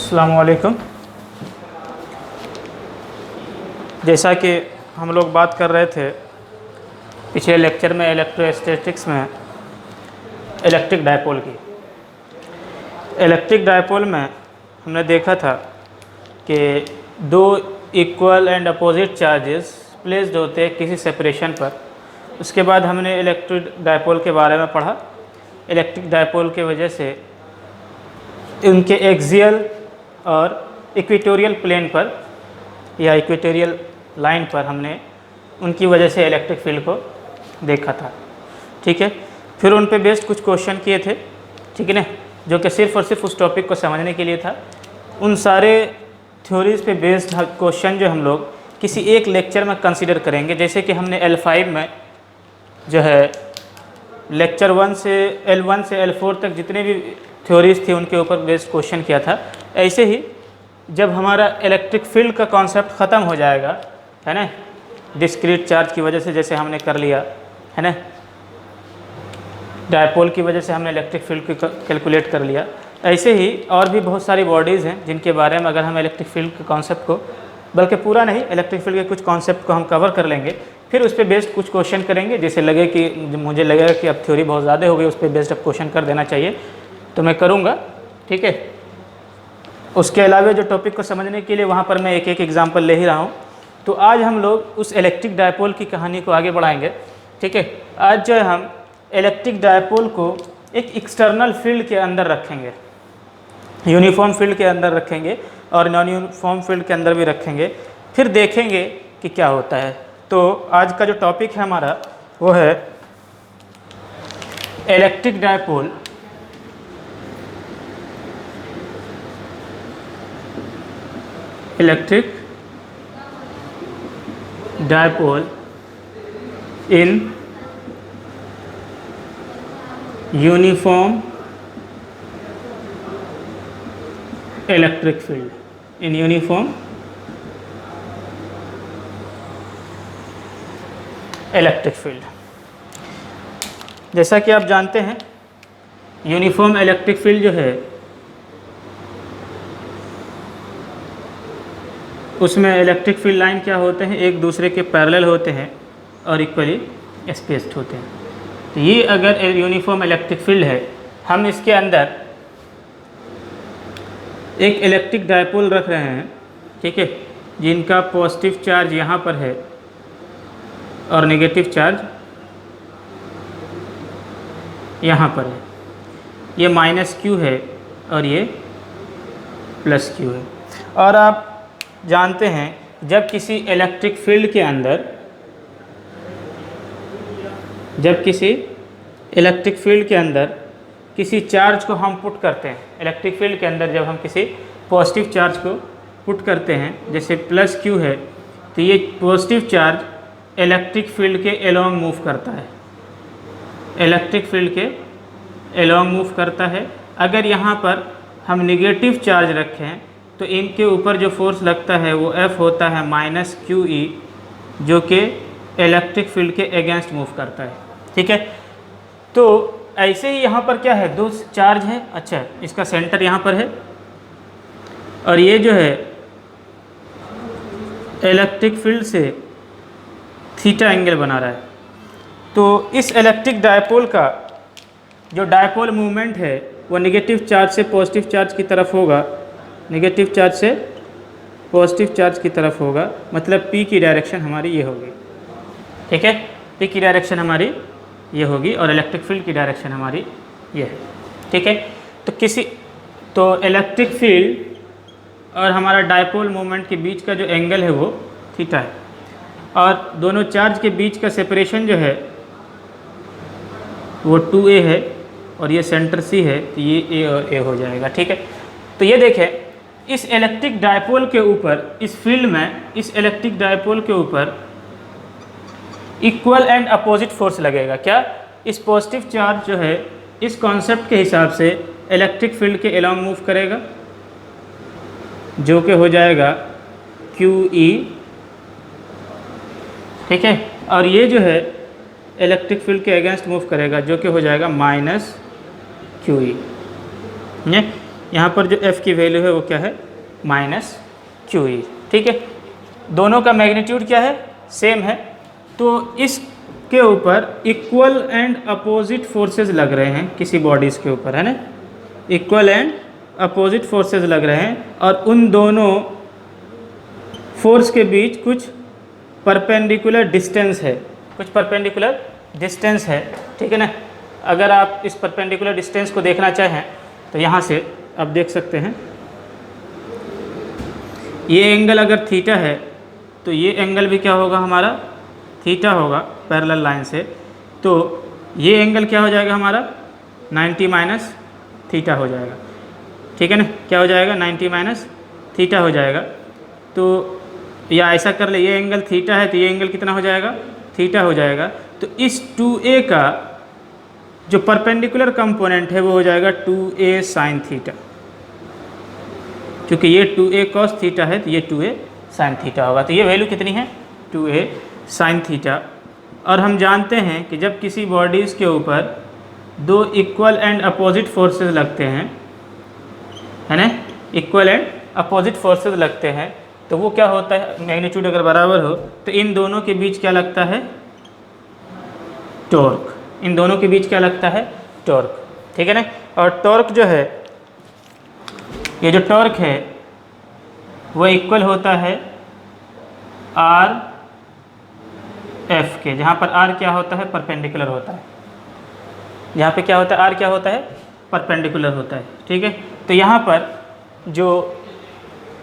अस्सलामु अलैकुम। जैसा कि हम लोग बात कर रहे थे पिछले लेक्चर में इलेक्ट्रोस्टैटिक्स में इलेक्ट्रिक डायपोल की। इलेक्ट्रिक डायपोल में हमने देखा था कि दो equal and opposite charges placed होते हैं किसी सेपरेशन पर। उसके बाद हमने इलेक्ट्रिक डायपोल के बारे में पढ़ा। इलेक्ट्रिक डायपोल के वजह से उनके एक्सियल और इक्वेटोरियल प्लेन पर या इक्वेटोरियल लाइन पर हमने उनकी वजह से इलेक्ट्रिक फील्ड को देखा था। ठीक है, फिर उन पे बेस्ड कुछ क्वेश्चन किए थे, ठीक है ना, जो कि सिर्फ और सिर्फ उस टॉपिक को समझने के लिए था। उन सारे थ्योरीज पे बेस्ड क्वेश्चन जो हम लोग किसी एक लेक्चर में कंसीडर करेंगे। जैसे कि हमने L5 में जो है लेक्चर 1 से L1 से L4 तक जितने भी थ्योरीज थी उनके ऊपर बेस्ड क्वेश्चन किया था। ऐसे ही जब हमारा इलेक्ट्रिक फील्ड का कॉन्सेप्ट ख़त्म हो जाएगा, है ना, डिस्क्रीट चार्ज की वजह से जैसे हमने कर लिया, है ना, डायपोल की वजह से हमने इलेक्ट्रिक फील्ड को कैलकुलेट कर लिया। ऐसे ही और भी बहुत सारी बॉडीज़ हैं जिनके बारे में अगर हम इलेक्ट्रिक फील्ड के कॉन्सेप्ट को, बल्कि पूरा नहीं, इलेक्ट्रिक फील्ड के कुछ कॉन्सेप्ट को हम कवर कर लेंगे। फिर उस पर बेस्ड कुछ क्वेश्चन करेंगे। जैसे लगे कि मुझे लगेगा कि अब थ्योरी बहुत ज़्यादा हो गई, उस पर बेस्ड अब क्वेश्चन कर देना चाहिए, तो मैं करूँगा। ठीक है, उसके अलावा जो टॉपिक को समझने के लिए वहाँ पर मैं एक एक एग्जांपल ले ही रहा हूँ। तो आज हम लोग उस इलेक्ट्रिक डायपोल की कहानी को आगे बढ़ाएंगे। ठीक है, आज जो है हम इलेक्ट्रिक डायपोल को एक एक्सटर्नल फील्ड के अंदर रखेंगे, यूनिफॉर्म फील्ड के अंदर रखेंगे और नॉन यूनिफॉर्म फील्ड के अंदर भी रखेंगे। फिर देखेंगे कि क्या होता है। तो आज का जो टॉपिक है हमारा वो है electric dipole in uniform electric field, in uniform electric field. जैसा कि आप जानते हैं यूनिफॉर्म इलेक्ट्रिक फील्ड जो है उसमें इलेक्ट्रिक फील्ड लाइन क्या होते हैं, एक दूसरे के पैरेलल होते हैं और इक्वली स्पेस्ड होते हैं। तो ये अगर यूनिफॉर्म इलेक्ट्रिक फील्ड है, हम इसके अंदर एक इलेक्ट्रिक डायपोल रख रहे हैं, ठीक है, जिनका पॉजिटिव चार्ज यहाँ पर है और नेगेटिव चार्ज यहाँ पर है। ये -q है और ये +q है। और आप जानते हैं जब किसी इलेक्ट्रिक फील्ड के अंदर, जब किसी इलेक्ट्रिक फील्ड के अंदर किसी चार्ज को हम पुट करते हैं, इलेक्ट्रिक फील्ड के अंदर जब हम किसी पॉजिटिव चार्ज को पुट करते हैं, जैसे +q है, तो ये पॉजिटिव चार्ज इलेक्ट्रिक फील्ड के अलोंग मूव करता है, इलेक्ट्रिक फील्ड के अलोंग मूव करता है। अगर यहाँ पर हम नेगेटिव चार्ज रखें तो इनके ऊपर जो फोर्स लगता है वो F होता है -QE, जो कि इलेक्ट्रिक फील्ड के अगेंस्ट मूव करता है। ठीक है, तो ऐसे ही यहाँ पर क्या है, दो चार्ज है। अच्छा, इसका सेंटर यहाँ पर है और ये जो है इलेक्ट्रिक फील्ड से थीटा एंगल बना रहा है। तो इस इलेक्ट्रिक डायपोल का जो डायपोल मूवमेंट है वो नेगेटिव चार्ज से पॉजिटिव चार्ज की तरफ होगा, नेगेटिव चार्ज से पॉजिटिव चार्ज की तरफ होगा। मतलब P की डायरेक्शन हमारी ये होगी। ठीक है, P की डायरेक्शन हमारी ये होगी और इलेक्ट्रिक फील्ड की डायरेक्शन हमारी ये है। ठीक है, तो इलेक्ट्रिक फील्ड और हमारा डायपोल मोमेंट के बीच का जो एंगल है वो थीटा है और दोनों चार्ज के बीच का सेपरेशन जो है वो 2a है और ये सेंटर C है, तो ये A और A हो जाएगा। ठीक है, तो ये देखें इस इलेक्ट्रिक डायपोल के ऊपर, इस फील्ड में इस इलेक्ट्रिक डायपोल के ऊपर इक्वल एंड अपोजिट फोर्स लगेगा। क्या, इस पॉजिटिव चार्ज जो है इस कॉन्सेप्ट के हिसाब से इलेक्ट्रिक फील्ड के अलोंग मूव करेगा, जो कि हो जाएगा QE। ठीक है, और ये जो है इलेक्ट्रिक फील्ड के अगेंस्ट मूव करेगा, जो कि हो जाएगा -QE। यहाँ पर जो F की वैल्यू है वो क्या है, माइनस QE। ठीक है, दोनों का मैग्नीट्यूड क्या है, सेम है। तो इसके ऊपर इक्वल एंड अपोजिट फोर्सेस लग रहे हैं किसी बॉडीज़ के ऊपर, है ना, इक्वल एंड अपोजिट फोर्सेस लग रहे हैं, और उन दोनों फोर्स के बीच कुछ परपेंडिकुलर डिस्टेंस है, कुछ परपेंडिकुलर डिस्टेंस है। ठीक है ना, अगर आप इस परपेंडिकुलर डिस्टेंस को देखना चाहें तो यहाँ से आप देख सकते हैं, ये एंगल अगर थीटा है तो ये एंगल भी क्या होगा, हमारा थीटा होगा पैरेलल लाइन से। तो ये एंगल क्या हो जाएगा हमारा, 90 माइनस थीटा हो जाएगा। ठीक है ना, क्या हो जाएगा, 90 माइनस थीटा हो जाएगा। तो या ऐसा कर ले, ये एंगल थीटा है तो ये एंगल कितना हो जाएगा, थीटा हो जाएगा। तो इस 2a का जो परपेंडिकुलर कंपोनेंट है वो हो जाएगा 2a साइन थीटा, क्योंकि ये 2a कॉस थीटा है तो ये 2a साइन थीटा होगा। तो ये वैल्यू कितनी है, 2a साइन थीटा। और हम जानते हैं कि जब किसी बॉडीज़ के ऊपर दो इक्वल एंड अपोजिट फोर्सेस लगते हैं, है ना, इक्वल एंड अपोजिट फोर्सेस लगते हैं, तो वो क्या होता है, मैग्नीट्यूड अगर बराबर हो तो इन दोनों के बीच क्या लगता है, टॉर्क। इन दोनों के बीच क्या लगता है, टॉर्क। ठीक है ना, और टॉर्क जो है, ये जो टॉर्क है वो इक्वल होता है आर एफ के, जहाँ पर आर क्या होता है, परपेंडिकुलर होता है। यहाँ पे क्या होता है, आर क्या होता है, परपेंडिकुलर होता है। ठीक है, तो यहाँ पर जो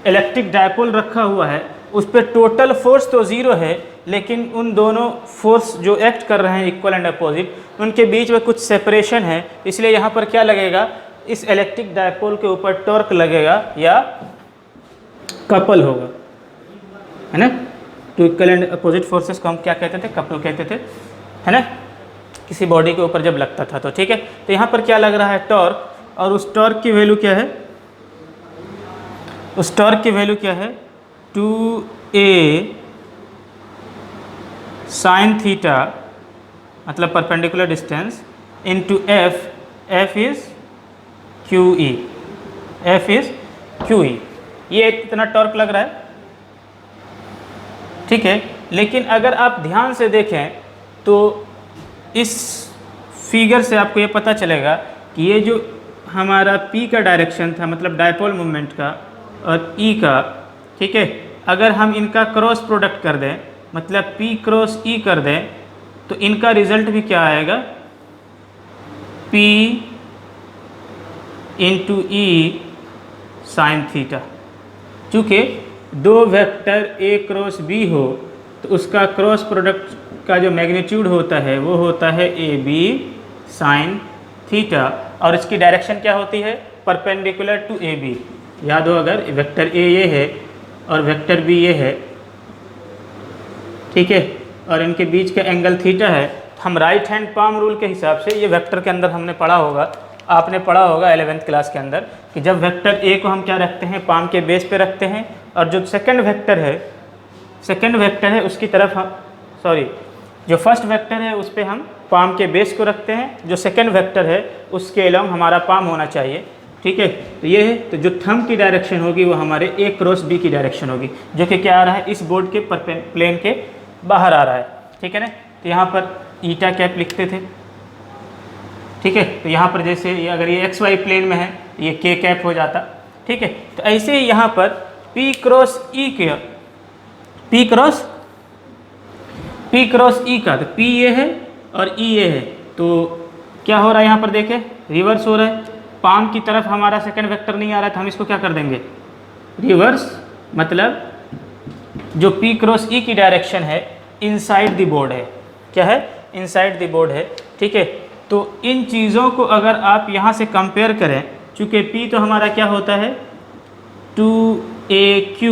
इलेक्ट्रिक डायपोल रखा हुआ है उस पर टोटल फोर्स तो ज़ीरो है, लेकिन उन दोनों फोर्स जो एक्ट कर रहे हैं इक्वल एंड अपोजिट, उनके बीच में कुछ सेपरेशन है, इसलिए यहाँ पर क्या लगेगा, इस इलेक्ट्रिक डायपोल के ऊपर टॉर्क लगेगा या कपल होगा, है ना। Two equal and opposite forces को हम क्या कहते थे, कपल कहते थे, है ना, किसी बॉडी के ऊपर जब लगता था। तो ठीक है, तो यहाँ पर क्या लग रहा है, टॉर्क, और उस टॉर्क की वैल्यू क्या है, उस टॉर्क की वैल्यू क्या है, 2a साइन थीटा, मतलब perpendicular distance, into f, f is QE, f is QE। ये इतना टॉर्क लग रहा है। ठीक है, लेकिन अगर आप ध्यान से देखें तो इस फिगर से आपको ये पता चलेगा कि ये जो हमारा P का डायरेक्शन था, मतलब डायपोल मूवमेंट का, और E का, ठीक है, अगर हम इनका क्रॉस प्रोडक्ट कर दें, मतलब P क्रॉस E कर दें, तो इनका रिजल्ट भी क्या आएगा, P into E sine theta. चूँकि दो वेक्टर A क्रॉस B हो तो उसका क्रॉस प्रोडक्ट का जो मैग्नीट्यूड होता है वो होता है AB साइन थीटा, और इसकी डायरेक्शन क्या होती है, परपेंडिकुलर टू AB। याद हो, अगर वेक्टर A ये है और वेक्टर B ये है, ठीक है, और इनके बीच का एंगल थीटा है, हम राइट हैंड पाम रूल के हिसाब से, ये वेक्टर के अंदर हमने पढ़ा होगा, आपने पढ़ा होगा 11th क्लास के अंदर, कि जब वेक्टर A को हम क्या रखते हैं, पाम के बेस पे रखते हैं, और जो सेकंड वेक्टर है उसकी तरफ हम, सॉरी, जो फर्स्ट वेक्टर है उस पर हम पाम के बेस को रखते हैं, जो सेकंड वेक्टर है उसके अलोंग हमारा पाम होना चाहिए। ठीक है, तो ये है, तो जो थंब की डायरेक्शन होगी वो हमारे A क्रॉस B की डायरेक्शन होगी, जो कि क्या आ रहा है, इस बोर्ड के प्लेन के बाहर आ रहा है। ठीक है ना, तो यहाँ पर ईटा कैप लिखते थे। ठीक है, तो यहाँ पर जैसे अगर ये XY प्लेन में है ये K कैप हो जाता। ठीक है, तो ऐसे ही यहाँ पर P क्रॉस E का, P क्रॉस E का, तो P ये है और E ये है, तो क्या हो रहा है यहाँ पर देखें, रिवर्स हो रहा है। पाम की तरफ हमारा सेकंड वेक्टर नहीं आ रहा है, तो हम इसको क्या कर देंगे, रिवर्स, मतलब जो P क्रॉस E की डायरेक्शन है इनसाइड द बोर्ड है, क्या है, इनसाइड द बोर्ड है। ठीक है, तो इन चीज़ों को अगर आप यहाँ से कंपेयर करें, चूँकि P तो हमारा क्या होता है 2AQ,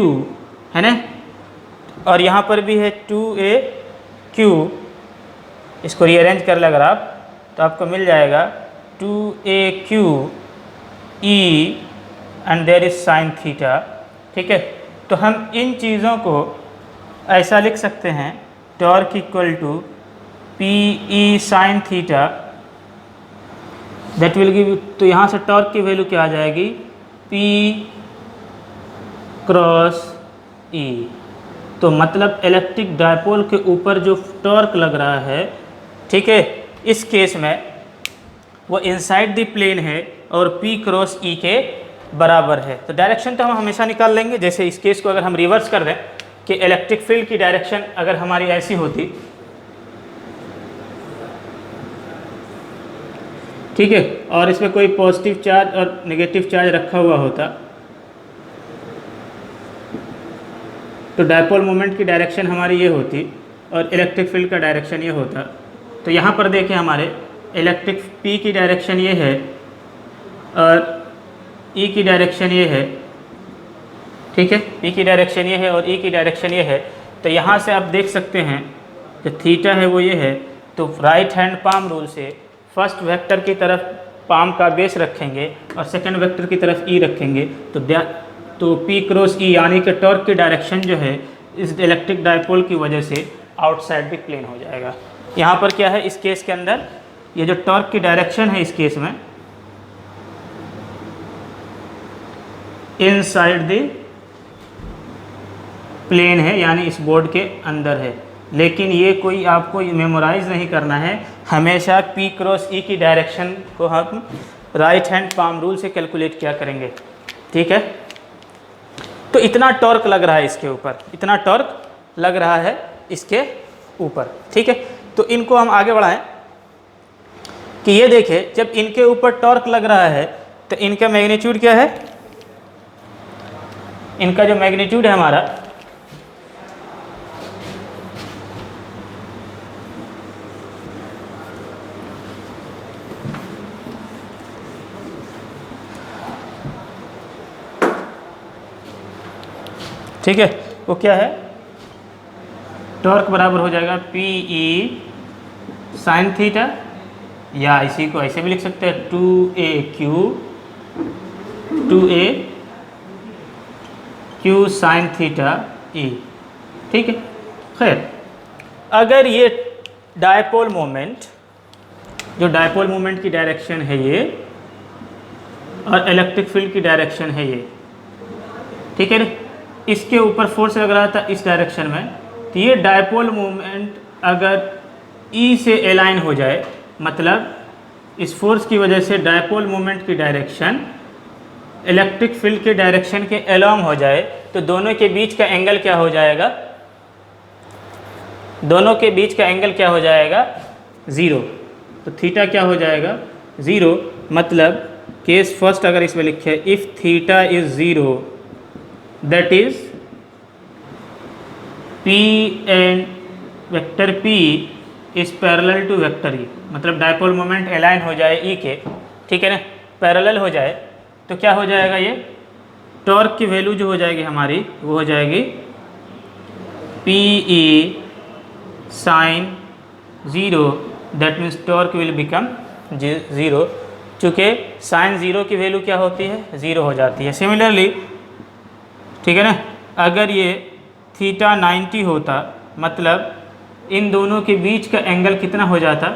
है ना, और यहाँ पर भी है 2AQ, इसको रीअरेंज कर ले अगर आप, तो आपको मिल जाएगा 2AQ E and there is sine theta. ठीक है, तो हम इन चीज़ों को ऐसा लिख सकते हैं, torque equal to PE sine theta, that will give, तो यहाँ से टॉर्क की वैल्यू क्या आ जाएगी, P क्रॉस E। तो मतलब इलेक्ट्रिक डायपोल के ऊपर जो टॉर्क लग रहा है, ठीक है, इस केस में वो इनसाइड द प्लेन है और P क्रॉस E के बराबर है। तो डायरेक्शन तो हम हमेशा निकाल लेंगे। जैसे इस केस को अगर हम रिवर्स कर दें कि इलेक्ट्रिक फील्ड की डायरेक्शन अगर हमारी ऐसी होती, ठीक है, और इसमें कोई पॉजिटिव चार्ज और नेगेटिव चार्ज रखा हुआ होता, तो डायपोल मोमेंट की डायरेक्शन हमारी ये होती और इलेक्ट्रिक फील्ड का डायरेक्शन ये होता। तो यहाँ पर देखें हमारे इलेक्ट्रिक P की डायरेक्शन ये है और E की डायरेक्शन ये है, ठीक है, P की डायरेक्शन ये है और E की डायरेक्शन ये है। तो यहाँ से आप देख सकते हैं जो थीटा है वो ये है। तो राइट हैंड पाम रूल से फर्स्ट वेक्टर की तरफ पाम का बेस रखेंगे और सेकंड वेक्टर की तरफ E रखेंगे। तो P क्रॉस E यानी कि टॉर्क की डायरेक्शन जो है इस इलेक्ट्रिक डायपोल की वजह से आउटसाइड भी प्लेन हो जाएगा। यहाँ पर क्या है, इस केस के अंदर ये जो टॉर्क की डायरेक्शन है इस केस में इनसाइड द प्लेन है, यानी इस बोर्ड के अंदर है। लेकिन ये कोई आपको मेमोराइज नहीं करना है, हमेशा P क्रॉस E की डायरेक्शन को हम राइट हैंड पाम रूल से कैलकुलेट किया करेंगे, ठीक है। तो इतना टॉर्क लग रहा है इसके ऊपर, इतना टॉर्क लग रहा है इसके ऊपर, ठीक है। तो इनको हम आगे बढ़ाएं कि ये देखें जब इनके ऊपर टॉर्क लग रहा है तो इनका मैग्नीट्यूड क्या है, इनका जो मैग्नीट्यूड है हमारा ठीक है, वो क्या है, टॉर्क बराबर हो जाएगा पी ई साइन थीटा, या इसी को ऐसे भी लिख सकते हैं 2a साइन थीटा ई, ठीक है। खैर, अगर ये डायपोल मोमेंट, जो डायपोल मोमेंट की डायरेक्शन है ये और इलेक्ट्रिक फील्ड की डायरेक्शन है ये, ठीक है ना, इसके ऊपर फोर्स लग रहा था इस डायरेक्शन में, तो ये डायपोल मोमेंट अगर E से अलाइन हो जाए, मतलब इस फोर्स की वजह से डायपोल मोमेंट की डायरेक्शन इलेक्ट्रिक फील्ड के डायरेक्शन के अलोंग हो जाए, तो दोनों के बीच का एंगल क्या हो जाएगा, दोनों के बीच का एंगल क्या हो जाएगा, ज़ीरो। तो थीटा क्या हो जाएगा, ज़ीरो। मतलब केस फर्स्ट अगर इसमें लिखे if theta is zero that is P and vector P is parallel to vector E, मतलब डायपोल मोमेंट अलाइन हो जाए E के, ठीक है ना, पैरेलल हो जाए, तो क्या हो जाएगा, ये टॉर्क की वैल्यू जो हो जाएगी हमारी वो हो जाएगी P E sine zero, that means torque will become zero, चूँकि साइन ज़ीरो की वैल्यू क्या होती है, ज़ीरो हो जाती है। सिमिलरली, ठीक है ना, अगर ये थीटा 90 होता, मतलब इन दोनों के बीच का एंगल कितना हो जाता,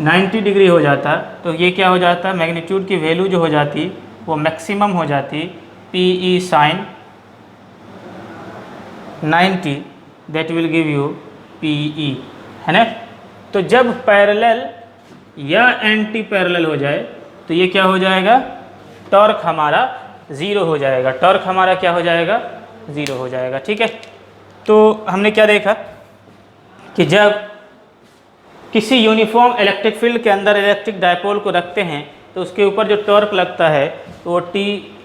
90 डिग्री हो जाता, तो ये क्या हो जाता, मैग्नीट्यूड की वैल्यू जो हो जाती वो मैक्सिमम हो जाती P E sine 90, that will give you P E, है ना। तो जब पैरेलल या एंटी पैरेलल हो जाए तो ये क्या हो जाएगा, टॉर्क हमारा ज़ीरो हो जाएगा, टॉर्क हमारा क्या हो जाएगा, ज़ीरो हो जाएगा, ठीक है। तो हमने क्या देखा कि जब किसी यूनिफॉर्म इलेक्ट्रिक फील्ड के अंदर इलेक्ट्रिक डायपोल को रखते हैं तो उसके ऊपर जो टॉर्क लगता है वो T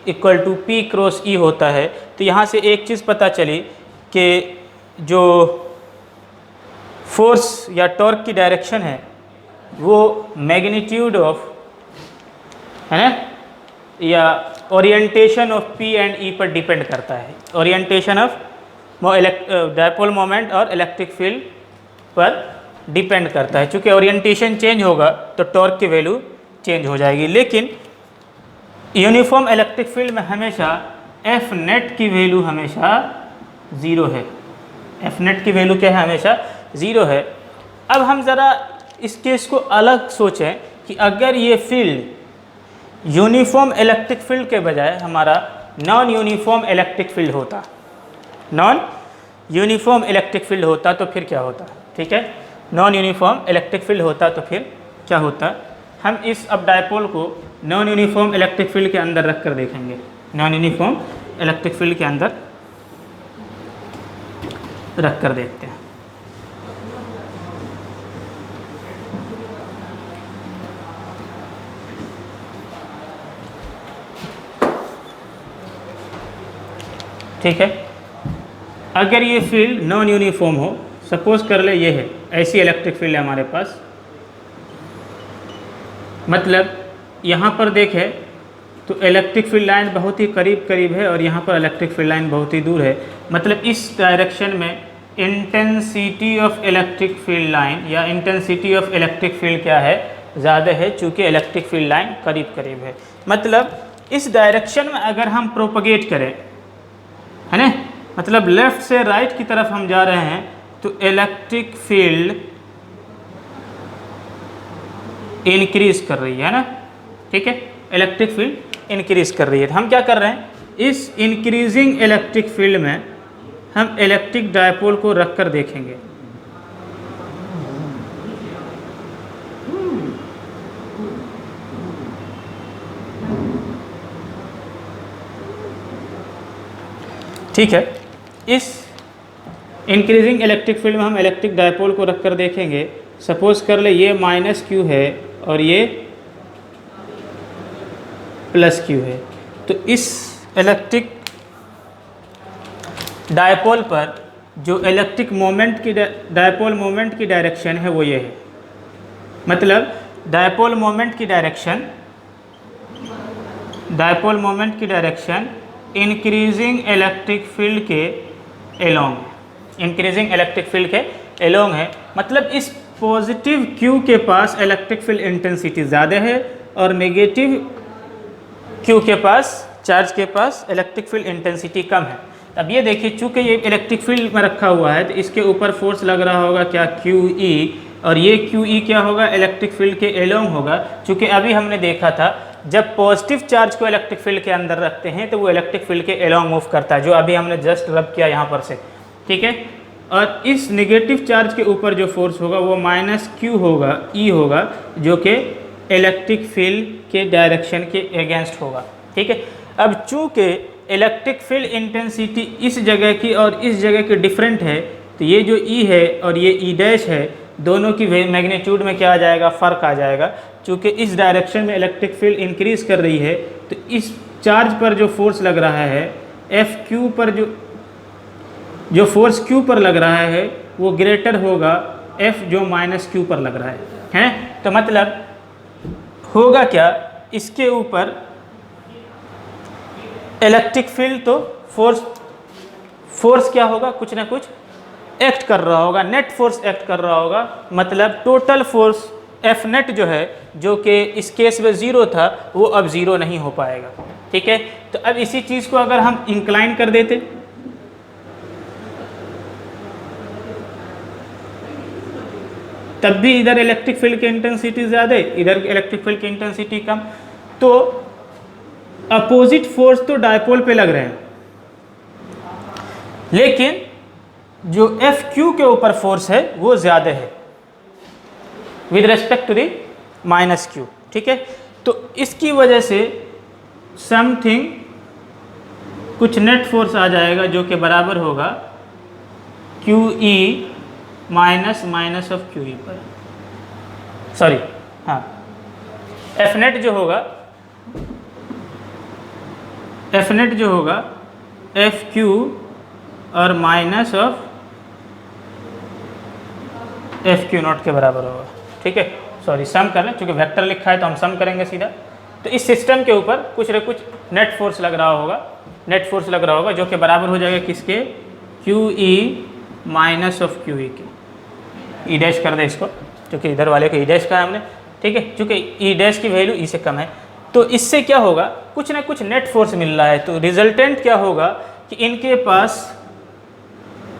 equal to P cross E होता है। तो यहाँ से एक चीज़ पता चली कि जो फोर्स या टॉर्क की डायरेक्शन है वो मैग्नीट्यूड ऑफ, है ना, या orientation of P and E पर डिपेंड करता है, ओरिएंटेशन ऑफ डायपोल मोमेंट और इलेक्ट्रिक फील्ड पर डिपेंड करता है। चूँकि ओरिएंटेशन चेंज होगा तो टॉर्क की वैल्यू चेंज हो जाएगी। लेकिन यूनिफॉर्म इलेक्ट्रिक फील्ड में हमेशा एफ नेट की वैल्यू हमेशा ज़ीरो है, एफ नेट की वैल्यू क्या है, हमेशा ज़ीरो है। अब हम ज़रा इस केस को अलग सोचें कि अगर ये फील्ड यूनिफॉर्म इलेक्ट्रिक फील्ड के बजाय हमारा नॉन यूनिफॉर्म इलेक्ट्रिक फील्ड होता, नॉन यूनिफॉर्म इलेक्ट्रिक फील्ड होता तो फिर क्या होता, ठीक है, नॉन यूनिफॉर्म इलेक्ट्रिक फील्ड होता तो फिर क्या होता। हम इस अब डायपोल को नॉन यूनिफॉर्म इलेक्ट्रिक फील्ड के अंदर रख कर देखेंगे, नॉन यूनिफॉर्म इलेक्ट्रिक फील्ड के अंदर रख कर देखते हैं। ठीक है, अगर ये फील्ड नॉन यूनिफॉर्म हो, सपोज कर ले ये है, ऐसी इलेक्ट्रिक फील्ड है हमारे पास, मतलब यहाँ पर देखें तो इलेक्ट्रिक फील्ड लाइन बहुत ही करीब करीब है और यहाँ पर इलेक्ट्रिक फील्ड लाइन बहुत ही दूर है, मतलब इस डायरेक्शन में intensity of electric field line या इंटेंसिटी ऑफ इलेक्ट्रिक फील्ड क्या है, ज़्यादा है, चूँकि इलेक्ट्रिक फील्ड लाइन करीब करीब है। मतलब इस डायरेक्शन में अगर हम प्रोपगेट करें, है ना, मतलब लेफ़्ट से राइट की तरफ हम जा रहे हैं, तो इलेक्ट्रिक फील्ड इंक्रीज कर रही है ना, ठीक है, इलेक्ट्रिक फील्ड इंक्रीज कर रही है। तो हम क्या कर रहे हैं, इस इंक्रीजिंग इलेक्ट्रिक फील्ड में हम इलेक्ट्रिक डायपोल को रख कर देखेंगे। ठीक है, इस इंक्रीजिंग इलेक्ट्रिक फील्ड में हम इलेक्ट्रिक डायपोल को रख कर देखेंगे। सपोज कर ले ये माइनस क्यू है और ये प्लस क्यू है, तो इस इलेक्ट्रिक डायपोल पर जो इलेक्ट्रिक मोमेंट की डायपोल मोमेंट की डायरेक्शन है वो ये है, मतलब डायपोल मोमेंट की डायरेक्शन इंक्रीजिंग इलेक्ट्रिक फील्ड के एलोंग, इंक्रीजिंग इलेक्ट्रिक फील्ड के एलोंग है। मतलब इस पॉजिटिव क्यू के पास इलेक्ट्रिक फील्ड इंटेंसिटी ज़्यादा है और नेगेटिव क्यू के पास, चार्ज के पास इलेक्ट्रिक फील्ड इंटेंसिटी कम है। अब ये देखिए, चूँकि ये इलेक्ट्रिक फील्ड में रखा हुआ है तो इसके ऊपर फोर्स लग रहा होगा क्या, क्यू ई, और ये क्यू ई क्या होगा, इलेक्ट्रिक फील्ड के एलोंग होगा। चूँकि अभी हमने देखा था जब पॉजिटिव चार्ज को इलेक्ट्रिक फील्ड के अंदर रखते हैं तो वो इलेक्ट्रिक फील्ड के एलोंग मूव करता है, जो अभी हमने जस्ट रब किया यहाँ पर से, ठीक है। और इस नेगेटिव चार्ज के ऊपर जो फोर्स होगा वो माइनस क्यू होगा, ई होगा, जो कि इलेक्ट्रिक फील्ड के डायरेक्शन के अगेंस्ट होगा, ठीक है। अब चूँकि इलेक्ट्रिक फील्ड इंटेंसिटी इस जगह की और इस जगह की डिफरेंट है, तो ये जो ई है और ये ई डैश है, दोनों की मैग्नीट्यूड में क्या आ जाएगा, फ़र्क आ जाएगा। चूँकि इस डायरेक्शन में इलेक्ट्रिक फील्ड इंक्रीज कर रही है तो इस चार्ज पर जो फोर्स लग रहा है, एफ क्यू पर जो फोर्स क्यू पर लग रहा है वो ग्रेटर होगा एफ जो माइनस क्यू पर लग रहा है। तो मतलब होगा क्या, इसके ऊपर इलेक्ट्रिक फील्ड तो फोर्स क्या होगा, कुछ ना कुछ एक्ट कर रहा होगा, नेट फोर्स एक्ट कर रहा होगा। मतलब टोटल फोर्स एफ नेट जो है, जो कि इस केस में ज़ीरो था, वो अब ज़ीरो नहीं हो पाएगा, ठीक है। तो अब इसी चीज़ को अगर हम इंक्लाइन कर देते, तब भी इधर इलेक्ट्रिक फील्ड की इंटेंसिटी ज़्यादा है, इधर इलेक्ट्रिक फील्ड की इंटेंसिटी कम, तो अपोजिट फोर्स तो डायपोल पे लग रहे हैं, लेकिन जो एफ क्यू के ऊपर फोर्स है वो ज़्यादा है with respect to the minus q, ठीक है। तो इसकी वजह से समथिंग कुछ नेट फोर्स आ जाएगा जो कि बराबर होगा Q E minus minus of Q ई पर, सॉरी हाँ, एफ नेट जो होगा एफ क्यू और minus of F Q not के बराबर होगा, ठीक है। सॉरी, सम कर लें, चूँकि वेक्टर लिखा है तो हम सम करेंगे सीधा। तो इस सिस्टम के ऊपर कुछ न कुछ नेट फोर्स लग रहा होगा, जो कि बराबर हो जाएगा किसके, Q E minus of Q E के। ई डैश कर दे इसको, क्योंकि इधर वाले को ई डैश कहा हमने, ठीक है, चूँकि ई डैश की वैल्यू ई से कम है। तो इससे क्या होगा, कुछ ना कुछ नेट फोर्स मिल रहा है। तो रिजल्टेंट क्या होगा कि इनके पास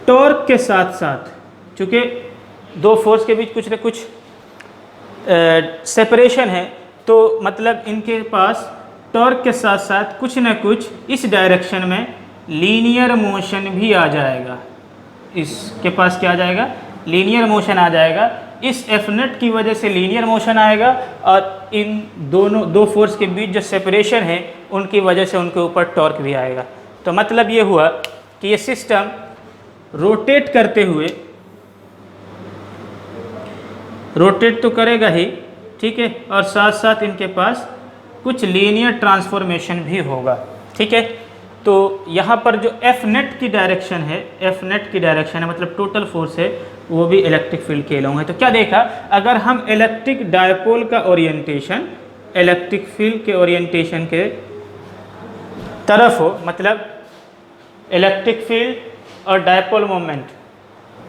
टॉर्क के साथ साथ, चूँकि दो फोर्स के बीच कुछ ना कुछ सेपरेशन है, तो मतलब इनके पास टॉर्क के साथ साथ कुछ न कुछ इस डायरेक्शन में लीनियर मोशन भी आ जाएगा। इसके पास क्या आ जाएगा, लीनियर मोशन आ जाएगा। इस एफ नेट की वजह से लीनियर मोशन आएगा और इन दो फोर्स के बीच जो सेपरेशन है उनकी वजह से उनके ऊपर टॉर्क भी आएगा। तो मतलब ये हुआ कि ये सिस्टम रोटेट करते हुए, रोटेट तो करेगा ही, ठीक है, और साथ साथ इनके पास कुछ लीनियर ट्रांसफॉर्मेशन भी होगा, ठीक है। तो यहाँ पर जो एफ नेट की डायरेक्शन है, एफ नेट की डायरेक्शन है मतलब टोटल फोर्स है, वो भी इलेक्ट्रिक फील्ड के अलोंग है। तो क्या देखा, अगर हम इलेक्ट्रिक डायपोल का ओरिएंटेशन इलेक्ट्रिक फील्ड के ओरिएंटेशन के तरफ हो, मतलब इलेक्ट्रिक फील्ड और डायपोल मोमेंट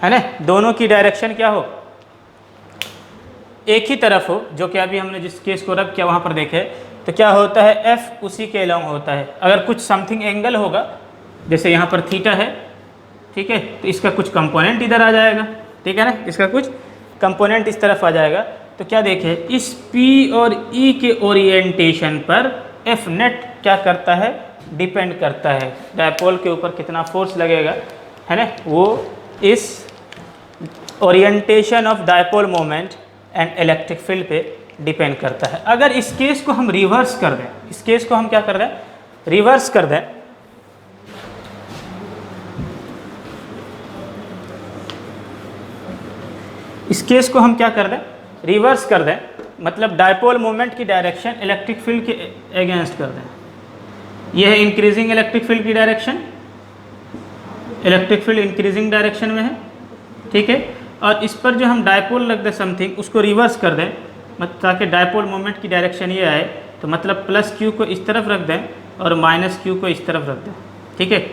है ना, दोनों की डायरेक्शन क्या हो, एक ही तरफ हो, जो कि अभी हमने जिस केस को रब किया वहाँ पर देखे, तो क्या होता है, एफ उसी के अलोंग होता है। अगर कुछ समथिंग एंगल होगा, जैसे यहाँ पर थीटा है, ठीक है, तो इसका कुछ कंपोनेंट इधर आ जाएगा, ठीक है ना, इसका कुछ कंपोनेंट इस तरफ आ जाएगा। तो क्या देखें, इस P और E के ओरिएंटेशन पर एफ नेट क्या करता है, डिपेंड करता है डायपोल के ऊपर कितना फोर्स लगेगा, है ना, वो इस orientation of dipole moment and electric field पे डिपेंड करता है। अगर इस केस को हम रिवर्स कर दें, इस केस को हम क्या कर दें, रिवर्स कर दें, इस केस को हम क्या कर दें, रिवर्स कर दें, मतलब डायपोल मोमेंट की डायरेक्शन इलेक्ट्रिक फील्ड के अगेंस्ट कर दें। यह है इंक्रीजिंग इलेक्ट्रिक फील्ड की direction, electric field increasing direction में है, ठीक है, और इस पर जो हम डायपोल रख दें समथिंग, उसको रिवर्स कर दें, ताकि डायपोल मोमेंट की डायरेक्शन ये आए, तो मतलब प्लस क्यू को इस तरफ रख दें और माइनस क्यू को इस तरफ रख दें, ठीक है,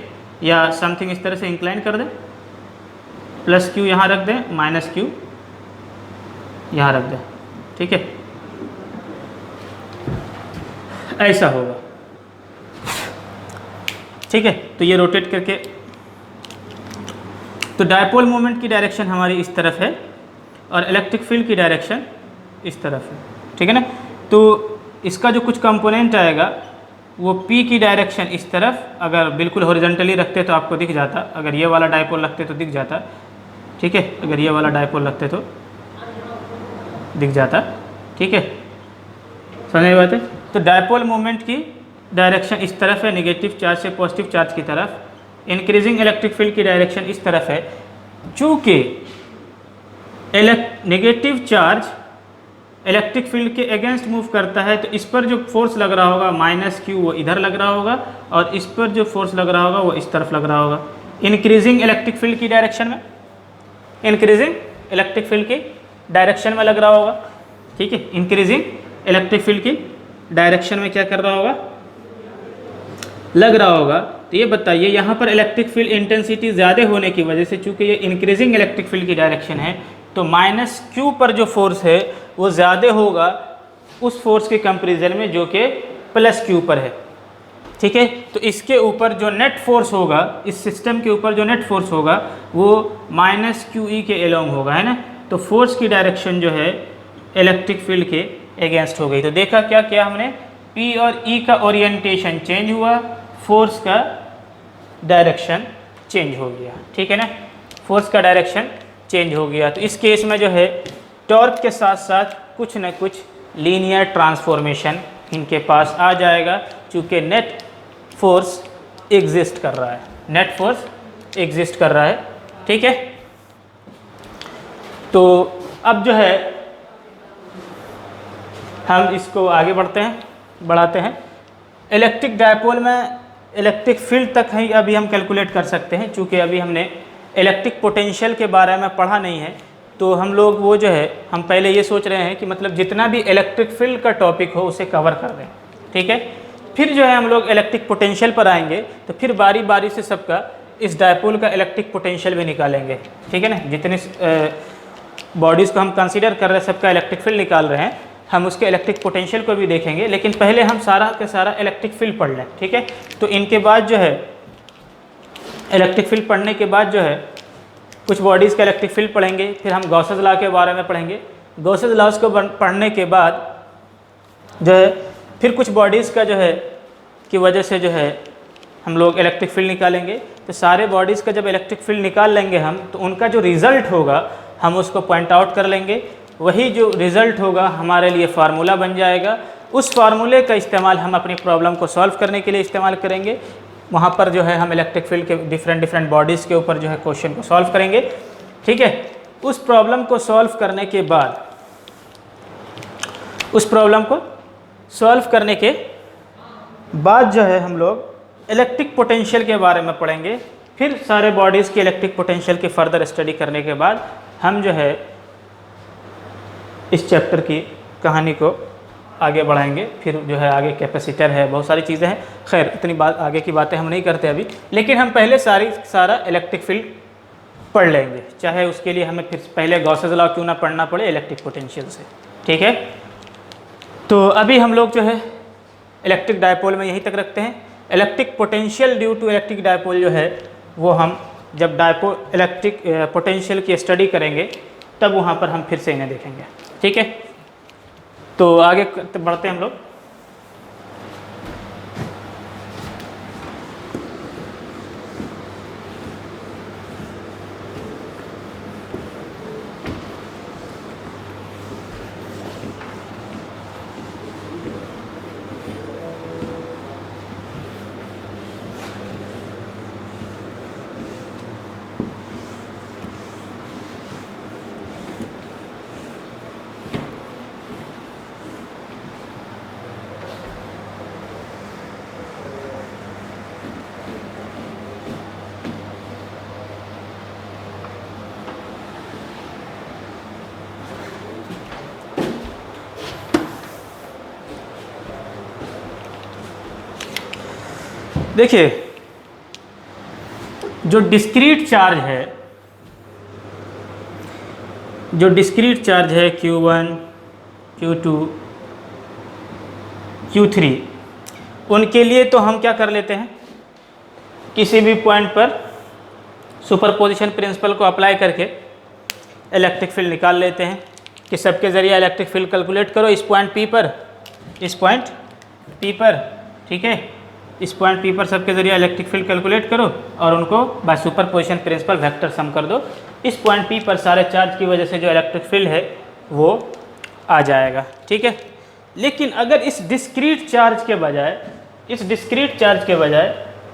या समथिंग इस तरह से इंक्लाइन कर दें, प्लस क्यू यहाँ रख दें, माइनस क्यू यहाँ रख दें, ठीक है, ऐसा होगा, ठीक है। तो ये रोटेट करके, तो डायपोल मोमेंट की डायरेक्शन हमारी इस तरफ है और इलेक्ट्रिक फील्ड की डायरेक्शन इस तरफ है, ठीक है ना। तो इसका जो कुछ कंपोनेंट आएगा वो P की डायरेक्शन इस तरफ, अगर बिल्कुल हॉरिजॉन्टली रखते तो आपको दिख जाता, अगर ये वाला डायपोल रखते तो दिख जाता, ठीक है, अगर ये वाला डायपोल रखते तो दिख जाता, ठीक है, समझ में बात है। तो डायपोल मोमेंट की डायरेक्शन इस तरफ है, नेगेटिव चार्ज से पॉजिटिव चार्ज की तरफ। इंक्रीजिंग इलेक्ट्रिक फील्ड की डायरेक्शन इस तरफ है, चूँकि नेगेटिव चार्ज इलेक्ट्रिक फील्ड के अगेंस्ट मूव करता है, तो इस पर जो फोर्स लग रहा होगा माइनस क्यू वो इधर लग रहा होगा, और इस पर जो फोर्स लग रहा होगा वो इस तरफ लग रहा होगा, इंक्रीजिंग इलेक्ट्रिक फील्ड की डायरेक्शन में, इंक्रीजिंग इलेक्ट्रिक फील्ड की डायरेक्शन में लग रहा होगा, ठीक है, इंक्रीजिंग इलेक्ट्रिक फील्ड की डायरेक्शन में क्या कर रहा होगा, लग रहा होगा। तो ये बताइए, यहाँ पर इलेक्ट्रिक फील्ड इंटेंसिटी ज़्यादा होने की वजह से, चूँकि ये इंक्रीजिंग इलेक्ट्रिक फील्ड की डायरेक्शन है, तो माइनस क्यू पर जो फोर्स है वो ज़्यादा होगा उस फोर्स के कंपेरिजन में जो कि प्लस क्यू पर है, ठीक है। तो इसके ऊपर जो नेट फोर्स होगा, इस सिस्टम के ऊपर जो नेट फोर्स होगा वो माइनस क्यू ई के अलोंग होगा, है ना। तो फोर्स की डायरेक्शन जो है इलेक्ट्रिक फील्ड के अगेंस्ट हो गई। तो देखा क्या क्या हमने, P और E का ओरिएंटेशन चेंज हुआ, फोर्स का डायरेक्शन चेंज हो गया, ठीक है ना, फोर्स का डायरेक्शन चेंज हो गया। तो इस केस में जो है टॉर्क के साथ साथ कुछ न कुछ लीनियर ट्रांसफॉर्मेशन इनके पास आ जाएगा, चूँकि नेट फोर्स एग्जिस्ट कर रहा है, नेट फोर्स एग्जिस्ट कर रहा है, ठीक है। तो अब जो है हम इसको आगे बढ़ाते हैं। इलेक्ट्रिक डायपोल में इलेक्ट्रिक फील्ड तक ही अभी हम कैलकुलेट कर सकते हैं, चूँकि अभी हमने इलेक्ट्रिक पोटेंशियल के बारे में पढ़ा नहीं है, तो हम लोग वो जो है हम पहले ये सोच रहे हैं कि मतलब जितना भी इलेक्ट्रिक फील्ड का टॉपिक हो उसे कवर कर दें, ठीक है। फिर जो है हम लोग इलेक्ट्रिक पोटेंशियल पर आएंगे, तो फिर बारी बारी से सबका इस डायपोल का इलेक्ट्रिक पोटेंशियल भी निकालेंगे, ठीक है ना। जितने बॉडीज़ को हम कंसीडर कर रहे हैं सबका इलेक्ट्रिक फील्ड निकाल रहे हैं, हम उसके इलेक्ट्रिक पोटेंशियल को भी देखेंगे, लेकिन पहले हम सारा के सारा इलेक्ट्रिक फील्ड पढ़ लें, ठीक है। तो इनके बाद जो है इलेक्ट्रिक फील्ड पढ़ने के बाद जो है कुछ बॉडीज़ का इलेक्ट्रिक फील्ड पढ़ेंगे, फिर हम गॉसेस लॉ के बारे में पढ़ेंगे। गॉसेस लॉज को पढ़ने के बाद जो है फिर कुछ बॉडीज़ का जो है की वजह से जो है हम लोग इलेक्ट्रिक फील्ड निकालेंगे। तो सारे बॉडीज़ का जब इलेक्ट्रिक फील्ड निकाल लेंगे हम, तो उनका जो रिज़ल्ट होगा हम उसको पॉइंट आउट कर लेंगे। वही जो रिज़ल्ट होगा हमारे लिए फार्मूला बन जाएगा। उस फार्मूले का इस्तेमाल हम अपनी प्रॉब्लम को सॉल्व करने के लिए इस्तेमाल करेंगे। वहाँ पर जो है हम इलेक्ट्रिक फील्ड के डिफरेंट बॉडीज़ के ऊपर जो है क्वेश्चन को सॉल्व करेंगे। ठीक है, उस प्रॉब्लम को सॉल्व करने के बाद जो है हम लोग इलेक्ट्रिक पोटेंशियल के बारे में पढ़ेंगे। फिर सारे बॉडीज़ की इलेक्ट्रिक पोटेंशियल की फर्दर स्टडी करने के बाद हम जो है इस चैप्टर की कहानी को आगे बढ़ाएंगे। फिर जो है आगे कैपेसिटर है, बहुत सारी चीज़ें हैं। खैर इतनी बात आगे की बातें हम नहीं करते अभी, लेकिन हम पहले सारा इलेक्ट्रिक फील्ड पढ़ लेंगे, चाहे उसके लिए हमें फिर पहले गॉसेस लॉ क्यों ना पढ़ना पड़े इलेक्ट्रिक पोटेंशियल से। ठीक है, तो अभी हम लोग जो है इलेक्ट्रिक डायपोल में यहीं तक रखते हैं। Electric potential due to electric dipole जो है वो हम जब इलेक्ट्रिक पोटेंशियल की स्टडी करेंगे तब वहाँ पर हम फिर से इन्हें देखेंगे। ठीक है, तो आगे बढ़ते हैं हम लोग। देखिए, जो डिस्क्रीट चार्ज है Q1, Q2, Q3, उनके लिए तो हम क्या कर लेते हैं, किसी भी पॉइंट पर सुपरपोजिशन प्रिंसिपल को अप्लाई करके इलेक्ट्रिक फील्ड निकाल लेते हैं कि सबके ज़रिए इलेक्ट्रिक फील्ड कैलकुलेट करो इस पॉइंट P पर, इस पॉइंट P पर। ठीक है, इस पॉइंट P पर सबके ज़रिए इलेक्ट्रिक फील्ड कैलकुलेट करो और उनको by superposition principle vector sum कर दो। इस पॉइंट P पर सारे चार्ज की वजह से जो इलेक्ट्रिक फील्ड है वो आ जाएगा। ठीक है, लेकिन अगर इस डिस्क्रीट चार्ज के बजाय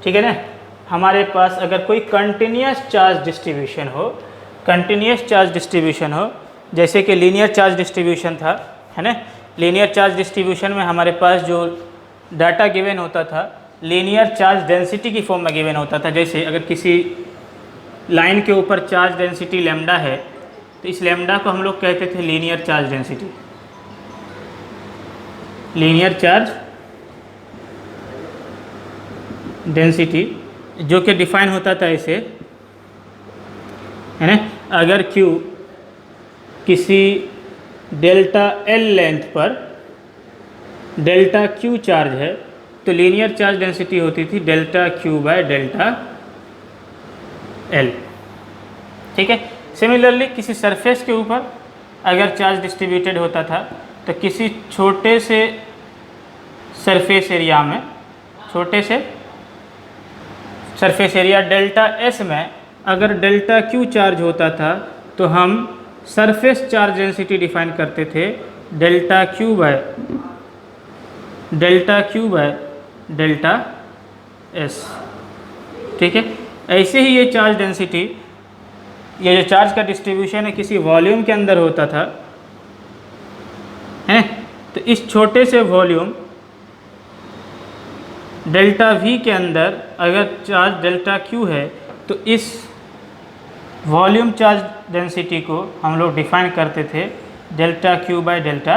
ठीक है ना, हमारे पास अगर कोई कंटिन्यूस चार्ज डिस्ट्रीब्यूशन हो, जैसे कि लीनियर चार्ज डिस्ट्रीब्यूशन था, है ना। लीनियर चार्ज डिस्ट्रीब्यूशन में हमारे पास जो डाटा गिवन होता था लीनियर चार्ज डेंसिटी की फॉर्म में गिवन होता था। जैसे अगर किसी लाइन के ऊपर चार्ज डेंसिटी लैम्डा है तो इस लैम्डा को हम लोग कहते थे लीनियर चार्ज डेंसिटी, जो कि डिफाइन होता था ऐसे, है ना। अगर Q किसी डेल्टा L लेंथ पर डेल्टा Q चार्ज है तो लीनियर चार्ज डेंसिटी होती थी delta Q by delta L। ठीक है, सिमिलरली किसी सरफेस के ऊपर अगर चार्ज डिस्ट्रीब्यूटेड होता था तो किसी छोटे से सरफेस एरिया डेल्टा S में अगर डेल्टा Q चार्ज होता था तो हम सरफेस चार्ज डेंसिटी डिफाइन करते थे delta Q by delta S। ठीक है, ऐसे ही ये चार्ज डेंसिटी, ये जो चार्ज का डिस्ट्रीब्यूशन है किसी वॉल्यूम के अंदर होता था, है, तो इस छोटे से वॉल्यूम डेल्टा V के अंदर अगर चार्ज डेल्टा Q है तो इस वॉल्यूम चार्ज डेंसिटी को हम लोग डिफाइन करते थे delta Q by delta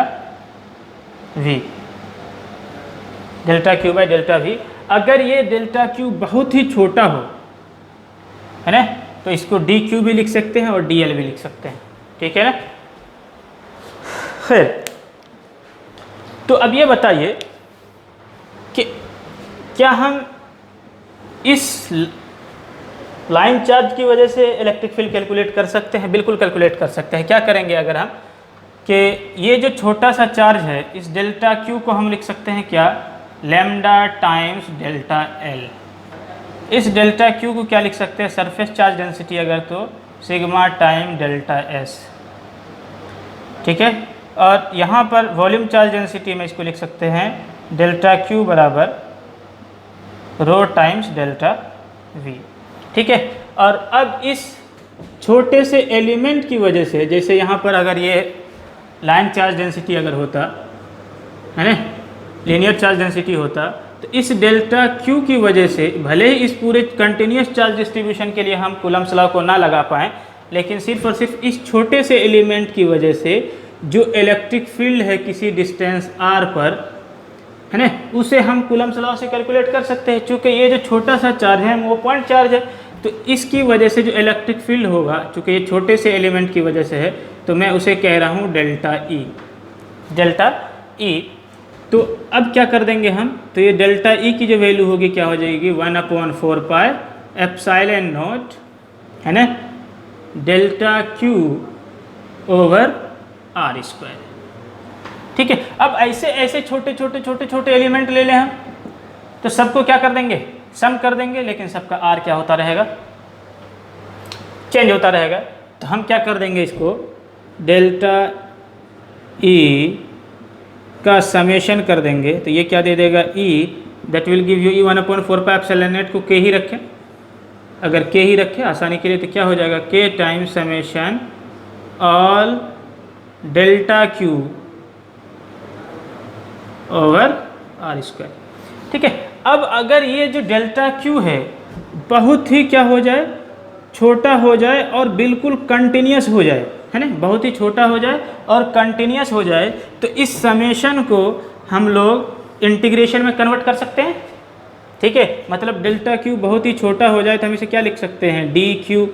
V। अगर ये डेल्टा Q बहुत ही छोटा हो, है ना, तो इसको dQ भी लिख सकते हैं और dL भी लिख सकते हैं। ठीक है ना। खैर, तो अब ये बताइए कि क्या हम इस लाइन चार्ज की वजह से इलेक्ट्रिक फील्ड कैलकुलेट कर सकते हैं? बिल्कुल कैलकुलेट कर सकते हैं। क्या करेंगे, अगर हम कि ये जो छोटा सा चार्ज है इस डेल्टा क्यू को हम लिख सकते हैं क्या, लैम्डा टाइम्स डेल्टा एल। इस डेल्टा क्यू को क्या लिख सकते हैं, सरफेस चार्ज डेंसिटी अगर तो सिग्मा टाइम डेल्टा एस, ठीक है। और यहाँ पर वॉल्यूम चार्ज डेंसिटी में इसको लिख सकते हैं डेल्टा क्यू बराबर रो टाइम्स डेल्टा वी, ठीक है। और अब इस छोटे से एलिमेंट की वजह से, जैसे यहाँ पर अगर ये लाइन चार्ज डेंसिटी अगर होता है ना, लीनियर चार्ज डेंसिटी होता, तो इस डेल्टा क्यू की वजह से भले ही इस पूरे कंटिन्यूस चार्ज डिस्ट्रीब्यूशन के लिए हम कूलम्ब्स लॉ को ना लगा पाएँ, लेकिन सिर्फ और सिर्फ इस छोटे से एलिमेंट की वजह से जो इलेक्ट्रिक फील्ड है किसी डिस्टेंस r पर, है ना, उसे हम कूलम्ब्स लॉ से कैलकुलेट कर सकते हैं। चूँकि ये जो छोटा सा चार्ज है वो पॉइंट चार्ज है, तो इसकी वजह से जो इलेक्ट्रिक फील्ड होगा, चूँकि ये छोटे से एलिमेंट की वजह से है, तो मैं उसे कह रहा हूँ डेल्टा ई, डेल्टा ई। तो अब क्या कर देंगे हम, तो ये डेल्टा ई की जो वैल्यू होगी क्या हो जाएगी, 1/4 पाई एप्सिलॉन नॉट, है ना, delta q over r square, ठीक है। अब ऐसे ऐसे छोटे छोटे छोटे छोटे एलिमेंट ले लें हम, तो सबको क्या कर देंगे, सम कर देंगे, लेकिन सबका आर क्या होता रहेगा, चेंज होता रहेगा। तो हम क्या कर देंगे, इसको डेल्टा ई का समेशन कर देंगे, तो ये क्या दे देगा, E that will give you E 1/4 pi epsilon naught को के ही रखें, अगर के ही रखें आसानी के लिए, तो क्या हो जाएगा, k time summation all delta q over r square, ठीक है। अब अगर ये जो डेल्टा क्यू है बहुत ही क्या हो जाए, छोटा हो जाए और बिल्कुल कंटिन्यूस हो जाए, है ना, बहुत ही छोटा हो जाए और कंटिन्यूस हो जाए, तो इस समेशन को हम लोग इंटीग्रेशन में कन्वर्ट कर सकते हैं, ठीक है। मतलब डेल्टा क्यू बहुत ही छोटा हो जाए तो हम इसे क्या लिख सकते हैं, डी क्यू,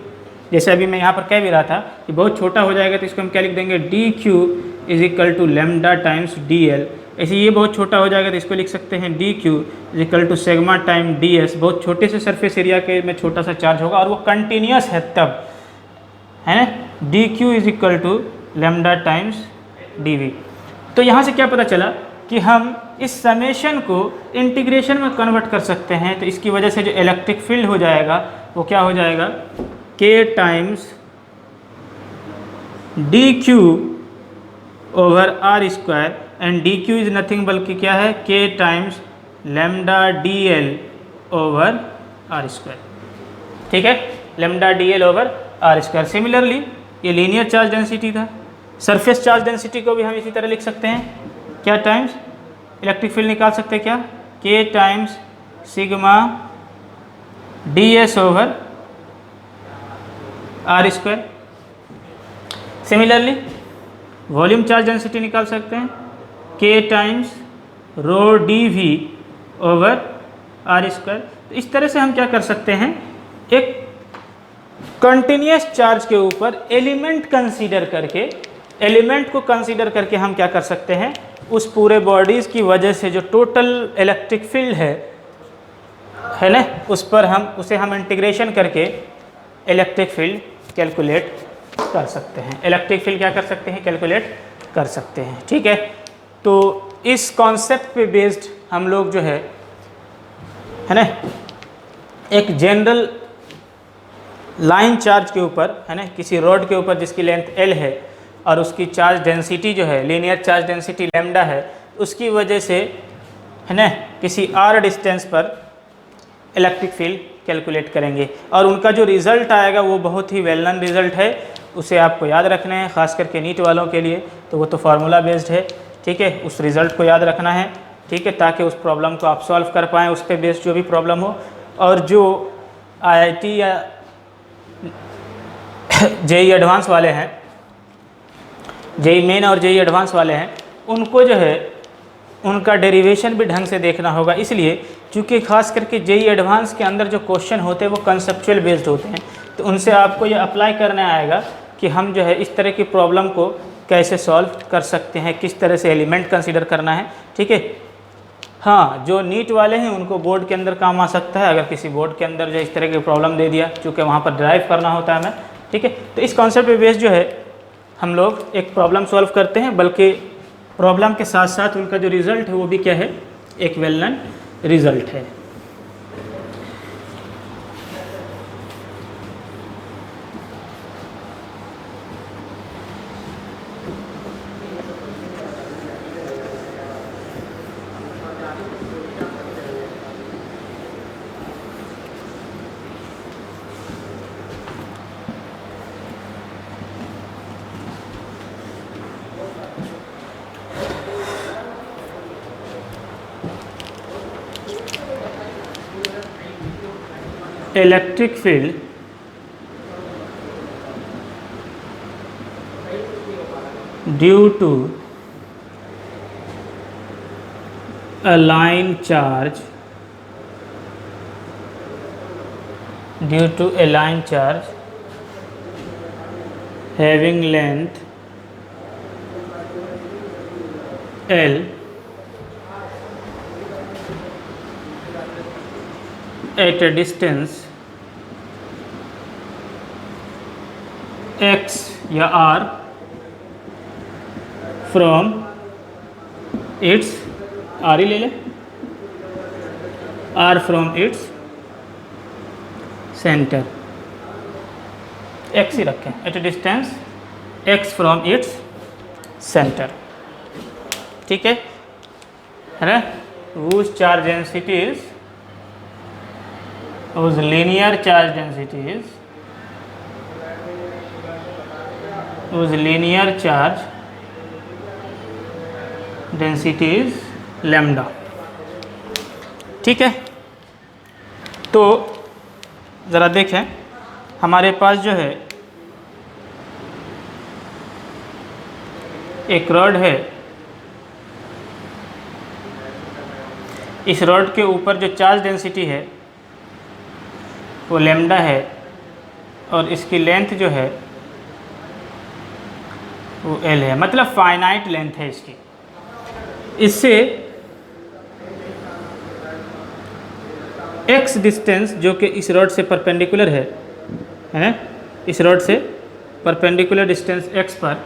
जैसे अभी मैं यहाँ पर कह भी रहा था कि बहुत छोटा हो जाएगा तो इसको हम क्या लिख देंगे, d q is equal to lambda times d l. ऐसे ये बहुत छोटा हो जाएगा तो इसको लिख सकते हैं d q is equal to sigma time d s. बहुत छोटे से सरफेस एरिया के में छोटा सा चार्ज होगा और वो कंटिन्यूस है तब, है ना, d q is equal to lambda times d v. तो यहाँ से क्या पता चला कि हम इस समेशन को इंटीग्रेशन में कन्वर्ट कर सकते हैं, तो इसकी वजह से जो इलेक्ट्रिक फील्ड हो जाएगा वो क्या हो जाएगा, k times d q over r square, and d q is nothing बल्कि क्या है, k times lambda d l over r square, ठीक है, lambda d l over r square. Similarly ये लीनियर चार्ज डेंसिटी था, सरफेस चार्ज डेंसिटी को भी हम इसी तरह लिख सकते हैं, क्या टाइम्स इलेक्ट्रिक फील्ड निकाल सकते हैं क्या, k times sigma d s over r square. Similarly volume charge density निकाल सकते हैं, k times rho d v over r square. तो इस तरह से हम क्या कर सकते हैं, एक कंटिन्यूस चार्ज के ऊपर एलिमेंट कंसीडर करके, एलिमेंट को कंसीडर करके हम क्या कर सकते हैं, उस पूरे बॉडीज़ की वजह से जो टोटल इलेक्ट्रिक फील्ड है ना, उस पर हम उसे हम इंटीग्रेशन करके इलेक्ट्रिक फील्ड कैलकुलेट कर सकते हैं, इलेक्ट्रिक फील्ड क्या कर सकते हैं, कैलकुलेट कर सकते हैं, ठीक है। तो इस कॉन्सेप्ट पे बेस्ड हम लोग जो है ना, एक जनरल लाइन चार्ज के ऊपर, है ना, किसी रॉड के ऊपर जिसकी लेंथ L है और उसकी चार्ज डेंसिटी जो है, लीनियर चार्ज डेंसिटी लैम्डा है, उसकी वजह से, है ना, किसी r डिस्टेंस पर इलेक्ट्रिक फील्ड कैलकुलेट करेंगे और उनका जो रिज़ल्ट आएगा वो बहुत ही वेल नोन रिज़ल्ट है, उसे आपको याद रखना है, ख़ास करके नीट वालों के लिए तो वो तो फार्मूला बेस्ड है, ठीक है। उस रिज़ल्ट को याद रखना है, ठीक है, ताकि उस प्रॉब्लम को आप सॉल्व कर पाएँ, उस पर बेस्ड जो भी प्रॉब्लम हो। और जो IIT या JEE एडवांस वाले हैं, JEE मेन और JEE एडवांस वाले हैं, उनको जो है उनका डेरिवेशन भी ढंग से देखना होगा, इसलिए क्योंकि ख़ास करके JEE एडवांस के अंदर जो क्वेश्चन होते हैं वो कंसेप्चुअल बेस्ड होते हैं, तो उनसे आपको ये अप्लाई करना आएगा कि हम जो है इस तरह की प्रॉब्लम को कैसे सॉल्व कर सकते हैं, किस तरह से एलिमेंट कंसीडर करना है, ठीक है। हाँ, जो नीट वाले हैं उनको बोर्ड के अंदर काम आ सकता है, अगर किसी बोर्ड के अंदर जो इस तरह की प्रॉब्लम दे दिया, चूँकि वहाँ पर ड्राइव करना होता है हमें, ठीक है। तो इस कॉन्सेप्ट पे बेस्ड जो है हम लोग एक प्रॉब्लम सॉल्व करते हैं, बल्कि प्रॉब्लम के साथ साथ उनका जो रिज़ल्ट है वो भी क्या है, एक वेल नोन रिज़ल्ट है। Electric field due to a line charge due to a line charge having length L at a distance x या r from its r ही ले ले, r from its center, x ही रखें, at a distance x from its center, ठीक है ना। whose charge densities, whose linear charge densities, whose linear charge densities lambda, ठीक है। तो ज़रा देखें, हमारे पास जो है एक रॉड है, इस रॉड के ऊपर जो चार्ज डेंसिटी है वो लैम्डा है, और इसकी लेंथ जो है वो एल है, मतलब फाइनाइट लेंथ है इसकी। इससे x डिस्टेंस जो कि इस रॉड से परपेंडिकुलर है, इस रॉड से परपेंडिकुलर डिस्टेंस x पर,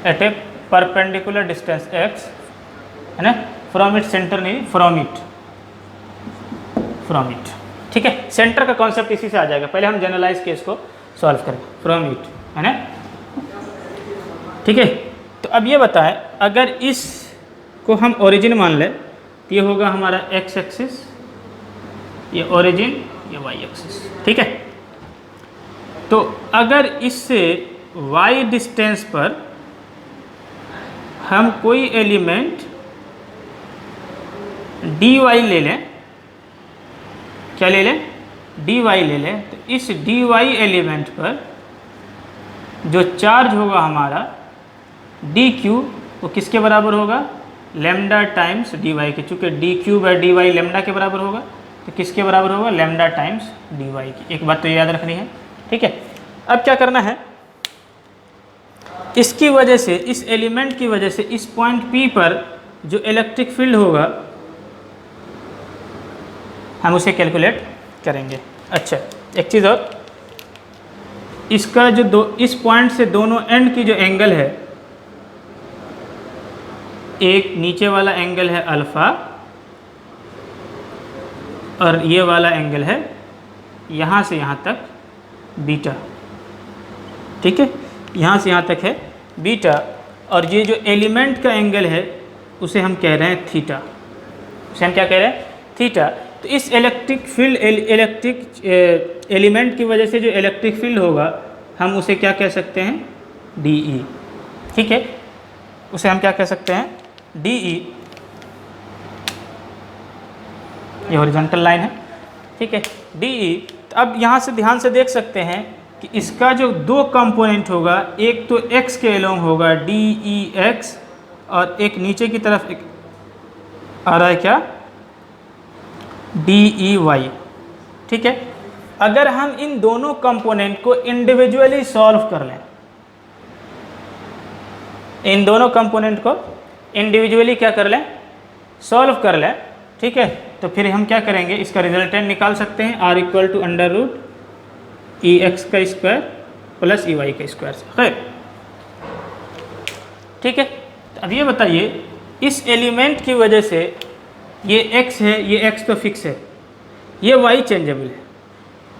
एट ए परपेंडिकुलर डिस्टेंस x, है ना, फ्रॉम इट सेंटर नहीं, फ्रॉम इट, ठीक है। सेंटर का कॉन्सेप्ट इसी से आ जाएगा, पहले हम जनरलाइज केस को सॉल्व करें, फ्रॉम इट, है ना, ठीक है। तो अब ये बताएं, अगर इस को हम ओरिजिन मान लें तो ये होगा हमारा x एक्सिस, ये ओरिजिन, ये y एक्सिस, ठीक है। तो अगर इससे y डिस्टेंस पर हम कोई एलिमेंट dy ले लें, क्या ले लें, dy ले लें, तो इस dy एलिमेंट पर जो चार्ज होगा हमारा dq, वो किसके बराबर होगा, लैम्डा टाइम्स dy के, चूँकि dq बाई dy लैम्डा के बराबर होगा, तो किसके बराबर होगा, लैम्डा टाइम्स dy की। एक बात तो याद रखनी है, ठीक है। अब क्या करना है, इसकी वजह से, इस एलिमेंट की वजह से इस पॉइंट P पर जो इलेक्ट्रिक फील्ड होगा हम उसे कैलकुलेट करेंगे। अच्छा, एक चीज़ और, इसका जो इस पॉइंट से दोनों एंड की जो एंगल है, एक नीचे वाला एंगल है अल्फ़ा और ये वाला एंगल है यहाँ से यहाँ तक बीटा, ठीक है, यहाँ से यहाँ तक है बीटा, और ये जो एलिमेंट का एंगल है उसे हम कह रहे हैं थीटा, उसे हम क्या कह रहे हैं, थीटा। तो इस इलेक्ट्रिक फील्ड, एलिमेंट की वजह से जो इलेक्ट्रिक फील्ड होगा हम उसे क्या कह सकते हैं, DE, ठीक है, उसे हम क्या कह सकते हैं, DE, ये हॉरिजॉन्टल लाइन है, ठीक है, DE। तो अब यहाँ से ध्यान से देख सकते हैं कि इसका जो दो कंपोनेंट होगा, एक तो x के अलोंग होगा DEX, और एक नीचे की तरफ एक आ रहा है क्या, DEY, ठीक है। अगर हम इन दोनों कंपोनेंट को इंडिविजुअली सॉल्व कर लें, इन दोनों कंपोनेंट को इंडिविजुअली क्या कर लें, सॉल्व कर लें, ठीक है, तो फिर हम क्या करेंगे, इसका रिजल्टेंट निकाल सकते हैं, r equal to under root EX का स्क्वायर प्लस EY का स्क्वायर से। खैर, ठीक है। तो अब ये बताइए, इस एलिमेंट की वजह से ये x है, ये x तो फिक्स है, ये y चेंजेबल है,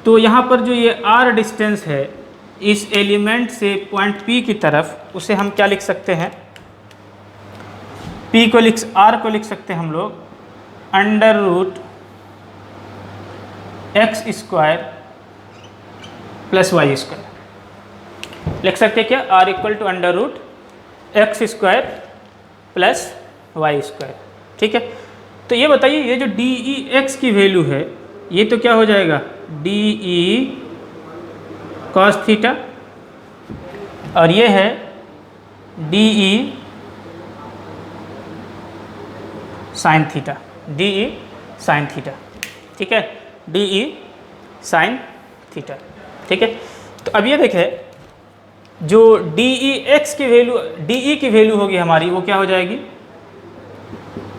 तो यहाँ पर जो ये r डिस्टेंस है इस एलिमेंट से पॉइंट P की तरफ, उसे हम क्या लिख सकते हैं, P को r को लिख सकते हैं हम लोग under root x square plus Y square लिख सकते हैं क्या, r equal to under root x square plus Y square. ठीक है। तो ये बताइए, ये जो डी ई एक्स की वैल्यू है ये तो क्या हो जाएगा, डी ई कॉस थीटा, और ये है d E sine theta, d E sine theta. ठीक है, डी ई साइन थीटा। ठीक है। तो अब ये देखें, जो डी ई एक्स की वैल्यू, डी ई की वैल्यू होगी हमारी, वो क्या हो जाएगी,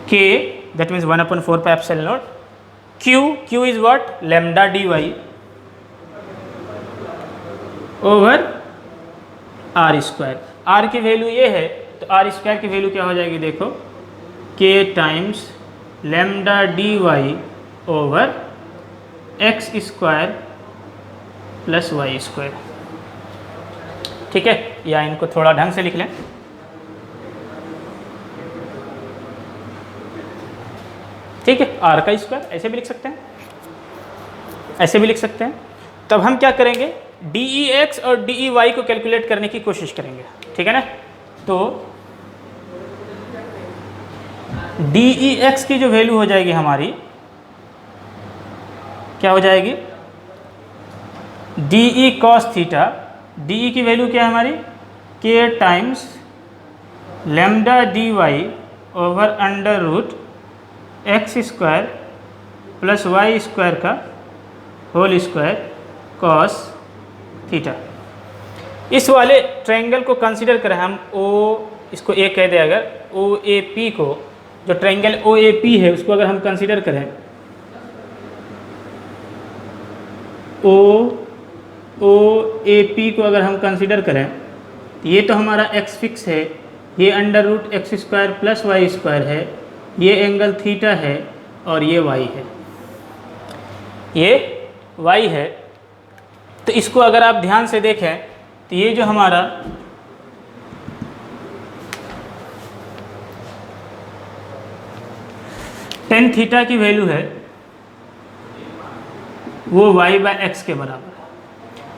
k, that means 1/4 pi epsilon naught, q is what, lambda d Y over r square. R की वैल्यू ये है, तो आर स्क्वायर की वैल्यू क्या हो जाएगी, देखो, k times lambda d Y over x square plus Y square. ठीक है, या इनको थोड़ा ढंग से लिख लें, ठीक है, आर का स्क्वायर ऐसे भी लिख सकते हैं, ऐसे भी लिख सकते हैं। तब हम क्या करेंगे, डी ई एक्स और डी ई वाई को कैलकुलेट करने की कोशिश करेंगे। ठीक है ना। तो डी ई एक्स की जो वैल्यू हो जाएगी हमारी, क्या हो जाएगी, d e cos theta, d e की वैल्यू क्या है हमारी, k times lambda d Y over under root x square plus Y square का होल स्क्वायर कॉस थीटा। इस वाले ट्रायंगल को कंसीडर करें हम, ओ, इसको ए कह दें, अगर ओ ए पी को, जो ट्रायंगल ओ ए पी है उसको अगर हम कंसीडर करें, ओ ए पी को अगर हम कंसीडर करें, ये तो हमारा एक्स फिक्स है, ये under root x square plus Y square है, ये एंगल थीटा है, और ये वाई है, ये वाई है। तो इसको अगर आप ध्यान से देखें तो ये जो हमारा टेन थीटा की वैल्यू है वो y बाय एक्स के बराबर है।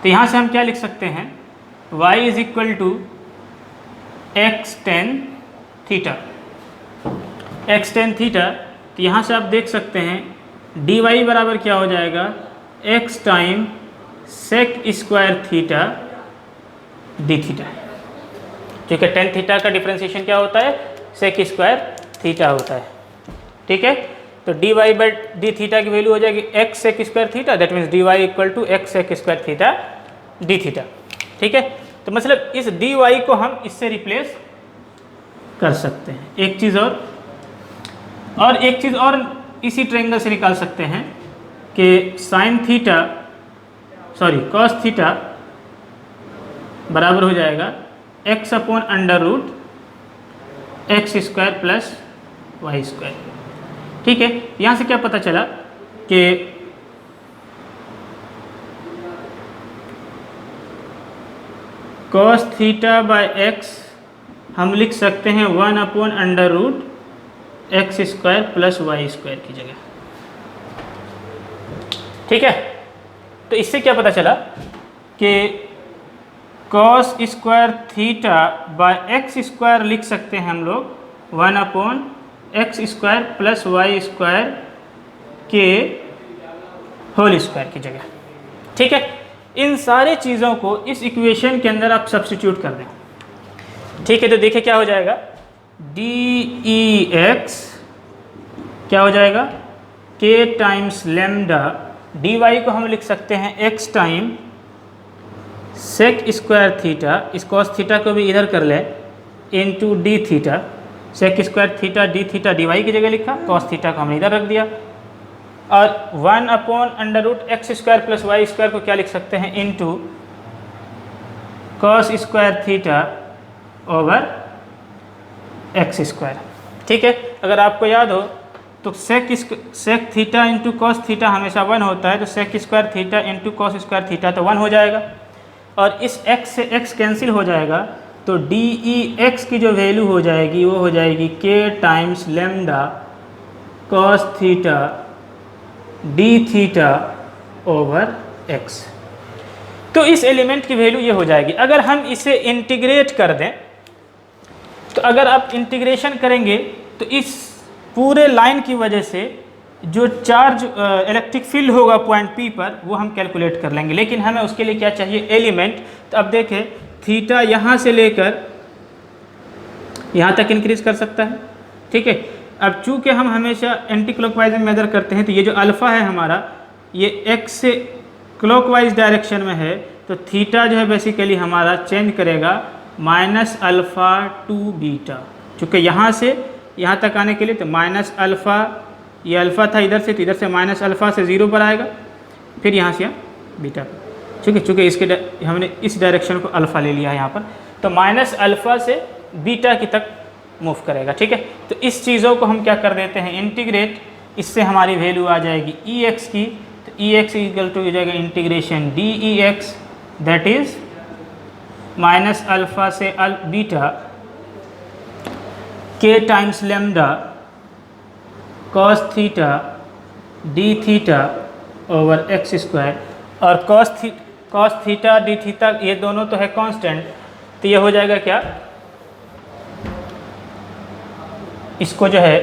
तो यहाँ से हम क्या लिख सकते हैं, y is equal to x tan theta, x tan theta. तो यहाँ से आप देख सकते हैं डी वाई बराबर क्या हो जाएगा, x time sec square theta D theta, क्योंकि टेन थीटा का डिफ्रेंसिएशन क्या होता है, सेक स्क्वायर थीटा होता है। ठीक है। तो d y by d theta की वैल्यू हो जाएगी x sec square theta, that means d y equal to x sec square theta D theta. ठीक है। तो मतलब इस डी वाई को हम इससे रिप्लेस कर सकते हैं। एक चीज़ और एक चीज़ और इसी ट्रायंगल से निकाल सकते हैं कि sine theta, sorry cos theta बराबर हो जाएगा x upon under root x square plus Y square. ठीक है। यहाँ से क्या पता चला कि कॉस थीटा बाय एक्स हम लिख सकते हैं 1 upon under root x square plus Y square की जगह। ठीक है। तो इससे क्या पता चला कि cos square theta by x square लिख सकते हैं हम लोग 1 upon x square plus Y square के होल स्क्वायर की जगह। ठीक है। इन सारे चीज़ों को इस इक्वेशन के अंदर आप सब्स्टिट्यूट कर दें। ठीक है। तो देखिए क्या हो जाएगा, डी ई एक्स क्या हो जाएगा, k times lambda, D y को हम लिख सकते हैं x time sec square theta, इस कॉस थीटा को भी इधर कर ले, into d theta, sec square theta D theta d y की जगह लिखा, कॉस थीटा को हमने इधर रख दिया, और 1 upon under root x square plus Y square को क्या लिख सकते हैं, into cos square theta over x square. ठीक है, अगर आपको याद हो तो sec theta into cos theta हमेशा 1 होता है, तो sec square theta into cos square theta तो 1 हो जाएगा, और इस x से x कैंसिल हो जाएगा, तो डी ई एक्स की जो वैल्यू हो जाएगी वो हो जाएगी k times lambda cos theta D theta over x। तो इस एलिमेंट की वैल्यू ये हो जाएगी। अगर हम इसे इंटीग्रेट कर दें, तो अगर आप इंटीग्रेशन करेंगे तो इस पूरे लाइन की वजह से जो चार्ज इलेक्ट्रिक फील्ड होगा पॉइंट P पर वो हम कैलकुलेट कर लेंगे। लेकिन हमें उसके लिए क्या चाहिए, एलिमेंट। तो अब देखें थीटा यहाँ से लेकर यहाँ तक इंक्रीज कर सकता है। ठीक है, अब चूँकि हम हमेशा एंटी क्लॉकवाइज में मेजर करते हैं, तो ये जो अल्फ़ा है हमारा ये x से क्लॉकवाइज डायरेक्शन में है, तो थीटा जो है बेसिकली हमारा चेंज करेगा माइनस अल्फ़ा टू बीटा। चूँकि यहाँ से यहाँ तक आने के लिए तो माइनस अल्फ़ा, ये अल्फ़ा था इधर से, तो इधर से माइनस अल्फ़ा से 0 पर आएगा, फिर यहाँ से बीटा पर। ठीक है, चूँकि इसके हमने इस डायरेक्शन को अल्फ़ा ले लिया है यहाँ पर, तो माइनस अल्फ़ा से बीटा की तक मूव करेगा। ठीक है, तो इस चीज़ों को हम क्या कर देते हैं, इंटीग्रेट। इससे हमारी वैल्यू आ जाएगी ई एक्स की, तो ई एक्स इक्वल टू हो जाएगा integration D E X, that is minus alpha से beta k times lambda cos theta D theta over x square. और कॉस थीटा डी थीटा ये दोनों तो है कांस्टेंट, तो ये हो जाएगा क्या, इसको जो है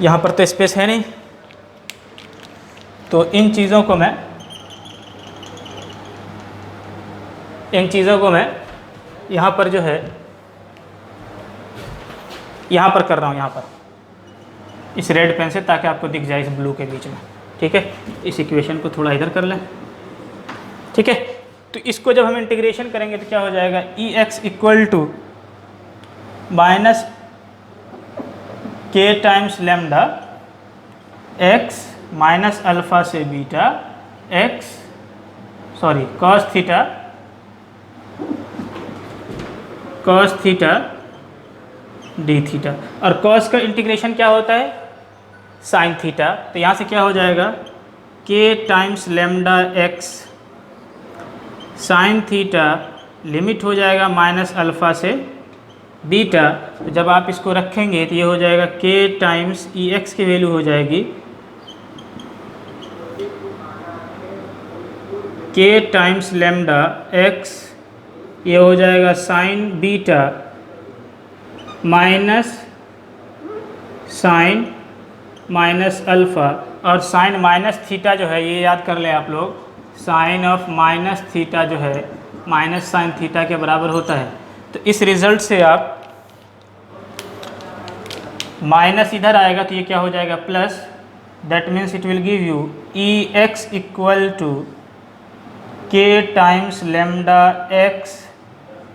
यहाँ पर तो स्पेस है नहीं, तो इन चीज़ों को मैं यहाँ पर जो है यहाँ पर कर रहा हूँ, यहाँ पर इस रेड पेन से, ताकि आपको दिख जाए इस ब्लू के बीच में। ठीक है, इस इक्वेशन को थोड़ा इधर कर लें। ठीक है, तो इसको जब हम इंटीग्रेशन करेंगे तो क्या हो जाएगा, E X equal to minus K times lambda X minus alpha से beta X cos theta D theta. और कॉस का इंटीग्रेशन क्या होता है, साइन थीटा, तो यहाँ से क्या हो जाएगा k times lambda X sine theta, limit हो जाएगा माइनस अल्फ़ा से बीटा। तो जब आप इसको रखेंगे तो ये हो जाएगा k टाइम्स ई एक्स की वैल्यू हो जाएगी k टाइम्स लेमडा एक्स, ये हो जाएगा sine beta minus sine minus alpha, और साइन माइनस थीटा जो है ये याद कर लें आप लोग, साइन ऑफ माइनस थीटा जो है माइनस साइन थीटा के बराबर होता है। तो इस रिज़ल्ट से आप माइनस इधर आएगा तो ये क्या हो जाएगा plus, that means it will give you E X equal to के times lambda X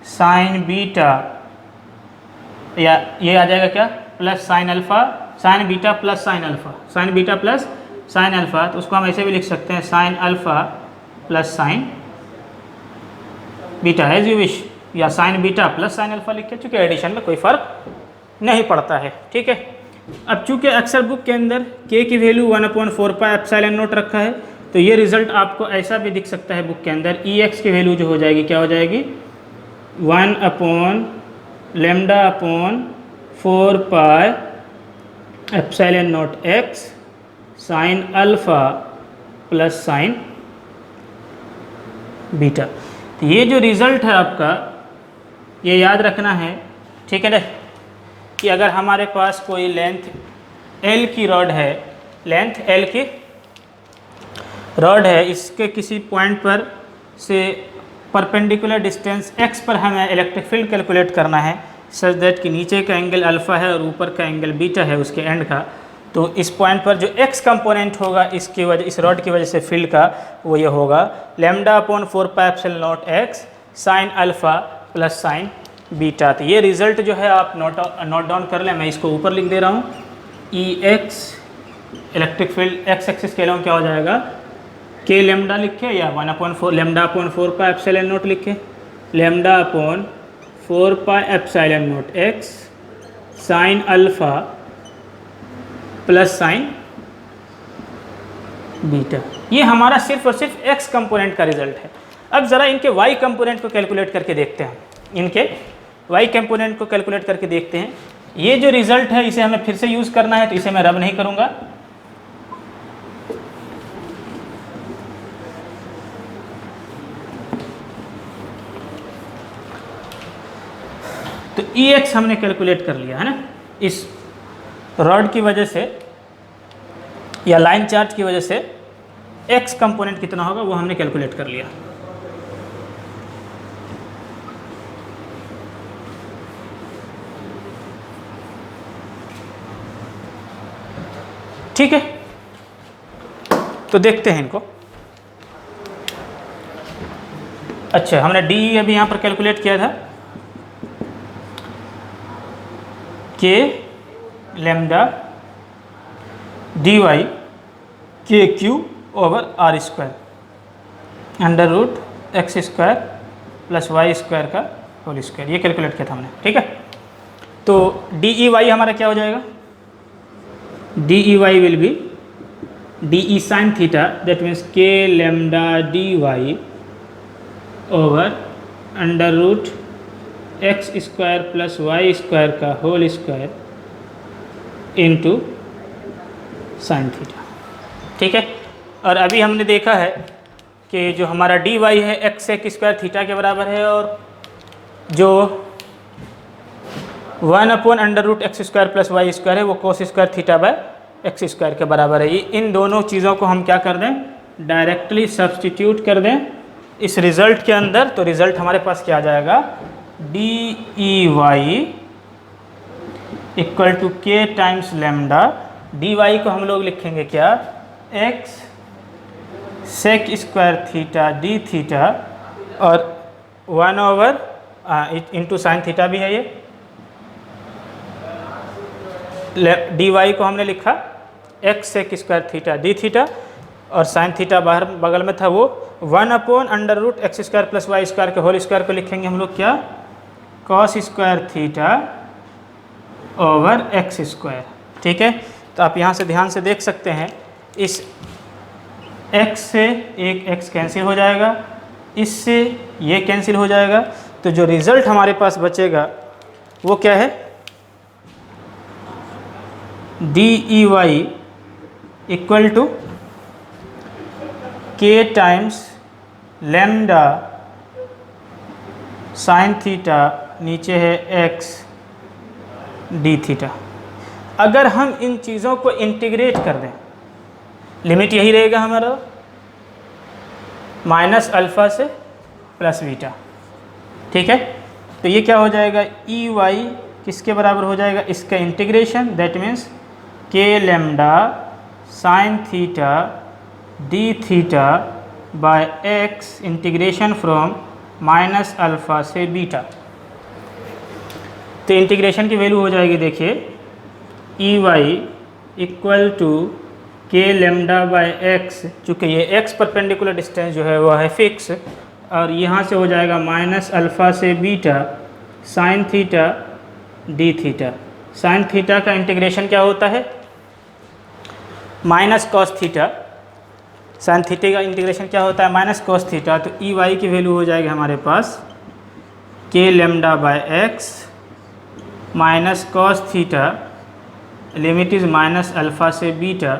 sine beta, या ये आ जाएगा क्या plus sine alpha, sine beta plus sine alpha, sine beta plus sine alpha. तो उसको हम ऐसे भी लिख सकते हैं sine alpha plus sine beta as you wish, या sine beta plus sine alpha लिख के, चूँकि एडिशन में कोई फ़र्क नहीं पड़ता है। ठीक है, अब चूँकि अक्सर बुक के अंदर k की वैल्यू 1/4 पाई एप्सिलॉन नॉट रखा है, तो ये रिज़ल्ट आपको ऐसा भी दिख सकता है बुक के अंदर, ई एक्स की वैल्यू जो हो जाएगी क्या हो जाएगी 1 lambda upon 4 pi epsilon naught X sine alpha plus sine beta. तो ये जो रिज़ल्ट है आपका, ये याद रखना है। ठीक है ना, कि अगर हमारे पास कोई लेंथ L की रॉड है, लेंथ L की रॉड है, इसके किसी पॉइंट पर से परपेंडिकुलर डिस्टेंस x पर हमें इलेक्ट्रिक फील्ड कैलकुलेट करना है, सच दैट कि नीचे का एंगल अल्फ़ा है और ऊपर का एंगल बीटा है उसके एंड का। तो इस पॉइंट पर जो x कंपोनेंट होगा इसकी वजह, इस रॉड की वजह से फील्ड का, वो ये होगा lambda upon 4 pi epsilon naught X sine alpha plus sine beta. तो ये रिज़ल्ट जो है आप नोट डाउन कर लें, मैं इसको ऊपर लिख दे रहा हूँ। E X electric field X axis के लिए क्या हो जाएगा, के लेमडा लिखे या 1/4 lambda upon 4 pi epsilon naught लिखे, lambda upon 4 pi epsilon naught X sine alpha plus sine beta. ये हमारा सिर्फ और सिर्फ एक्स कंपोनेंट का रिजल्ट है। अब ज़रा इनके वाई कंपोनेंट को कैलकुलेट करके देखते हैं। इनके वाई कंपोनेंट को कैलकुलेट करके देखते हैं। ये जो रिजल्ट है इसे हमें फिर से यूज़ करना है, तो इसे मैं रब नहीं करूँगा। तो ई एक्स हमने कैलकुलेट कर लिया है ना, इस रॉड की वजह से या लाइन चार्ज की वजह से एक्स कंपोनेंट कितना होगा वो हमने कैलकुलेट कर लिया। ठीक है, तो देखते हैं इनको। अच्छा, हमने डी अभी यहाँ पर कैलकुलेट किया था, k lambda D y k q over r square under root x square plus Y square का होल स्क्वायर, ये कैलकुलेट किया था हमने। ठीक है, तो डी ई वाई हमारा क्या हो जाएगा? D E Y will be D E sine theta, that means K lambda D Y over under root x square plus Y square का whole square into sine theta. ठीक है, और अभी हमने देखा है कि जो हमारा डी वाई है एक्स सेक स्क्वायर थीटा के बराबर है, और जो 1 under root x square plus Y square है वो cos square theta by x square के बराबर है। इन दोनों चीज़ों को हम क्या कर दें, डायरेक्टली सब्सटीट्यूट कर दें इस रिज़ल्ट के अंदर, तो रिज़ल्ट हमारे पास क्या आ जाएगा? D E y equal to के टाइम्स लेमडा। डी वाई को हम लोग लिखेंगे क्या? X sec square theta D theta, और 1 ओवर इंटू साइन थीटा भी है। ये डी वाई को हमने लिखा x sec square theta D theta, और साइन थीटा बाहर बगल में था वो 1 under root x square plus Y square के होल स्क्वायर को लिखेंगे हम लोग क्या? Cos square theta over x square. ठीक है, तो आप यहाँ से ध्यान से देख सकते हैं, इस x से एक x कैंसिल हो जाएगा, इससे ये कैंसिल हो जाएगा, तो जो रिज़ल्ट हमारे पास बचेगा वो क्या है? D E y equal to के टाइम्स लेमडा साइन थीटा, नीचे है x डी थीटा। अगर हम इन चीज़ों को इंटीग्रेट कर दें, लिमिट यही रहेगा हमारा माइनस अल्फ़ा से प्लस बीटा। ठीक है, तो ये क्या हो जाएगा? ई वाई किसके बराबर हो जाएगा? इसका integration, that means K lambda sine theta D theta by x integration from minus alpha से बीटा। तो इंटीग्रेशन की वैल्यू हो जाएगी, देखिए, ई वाई इक्वल टू के लेमडा बाय एक्स, चूँकि ये एक्स परपेंडिकुलर डिस्टेंस जो है वो है फिक्स, और यहाँ से हो जाएगा माइनस अल्फ़ा से beta sine theta D theta. Sine theta का इंटीग्रेशन क्या होता है? Minus cos theta. Sine theta का इंटीग्रेशन क्या होता है? Minus cos theta. तो ई वाई की वैल्यू हो जाएगी हमारे पास के lambda by x minus cos theta, limit is minus alpha से beta,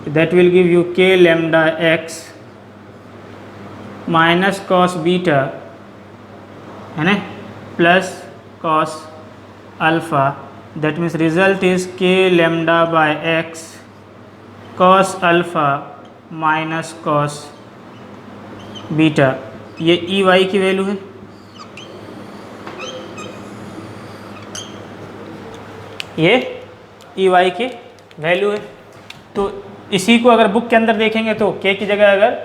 that will give you k lambda x minus cos beta, है ना, plus cos alpha, that means result is k lambda by x cos alpha minus cos beta. ये E Y की value है। ये E Y की value है। तो इसी को अगर बुक के अंदर देखेंगे तो k की जगह अगर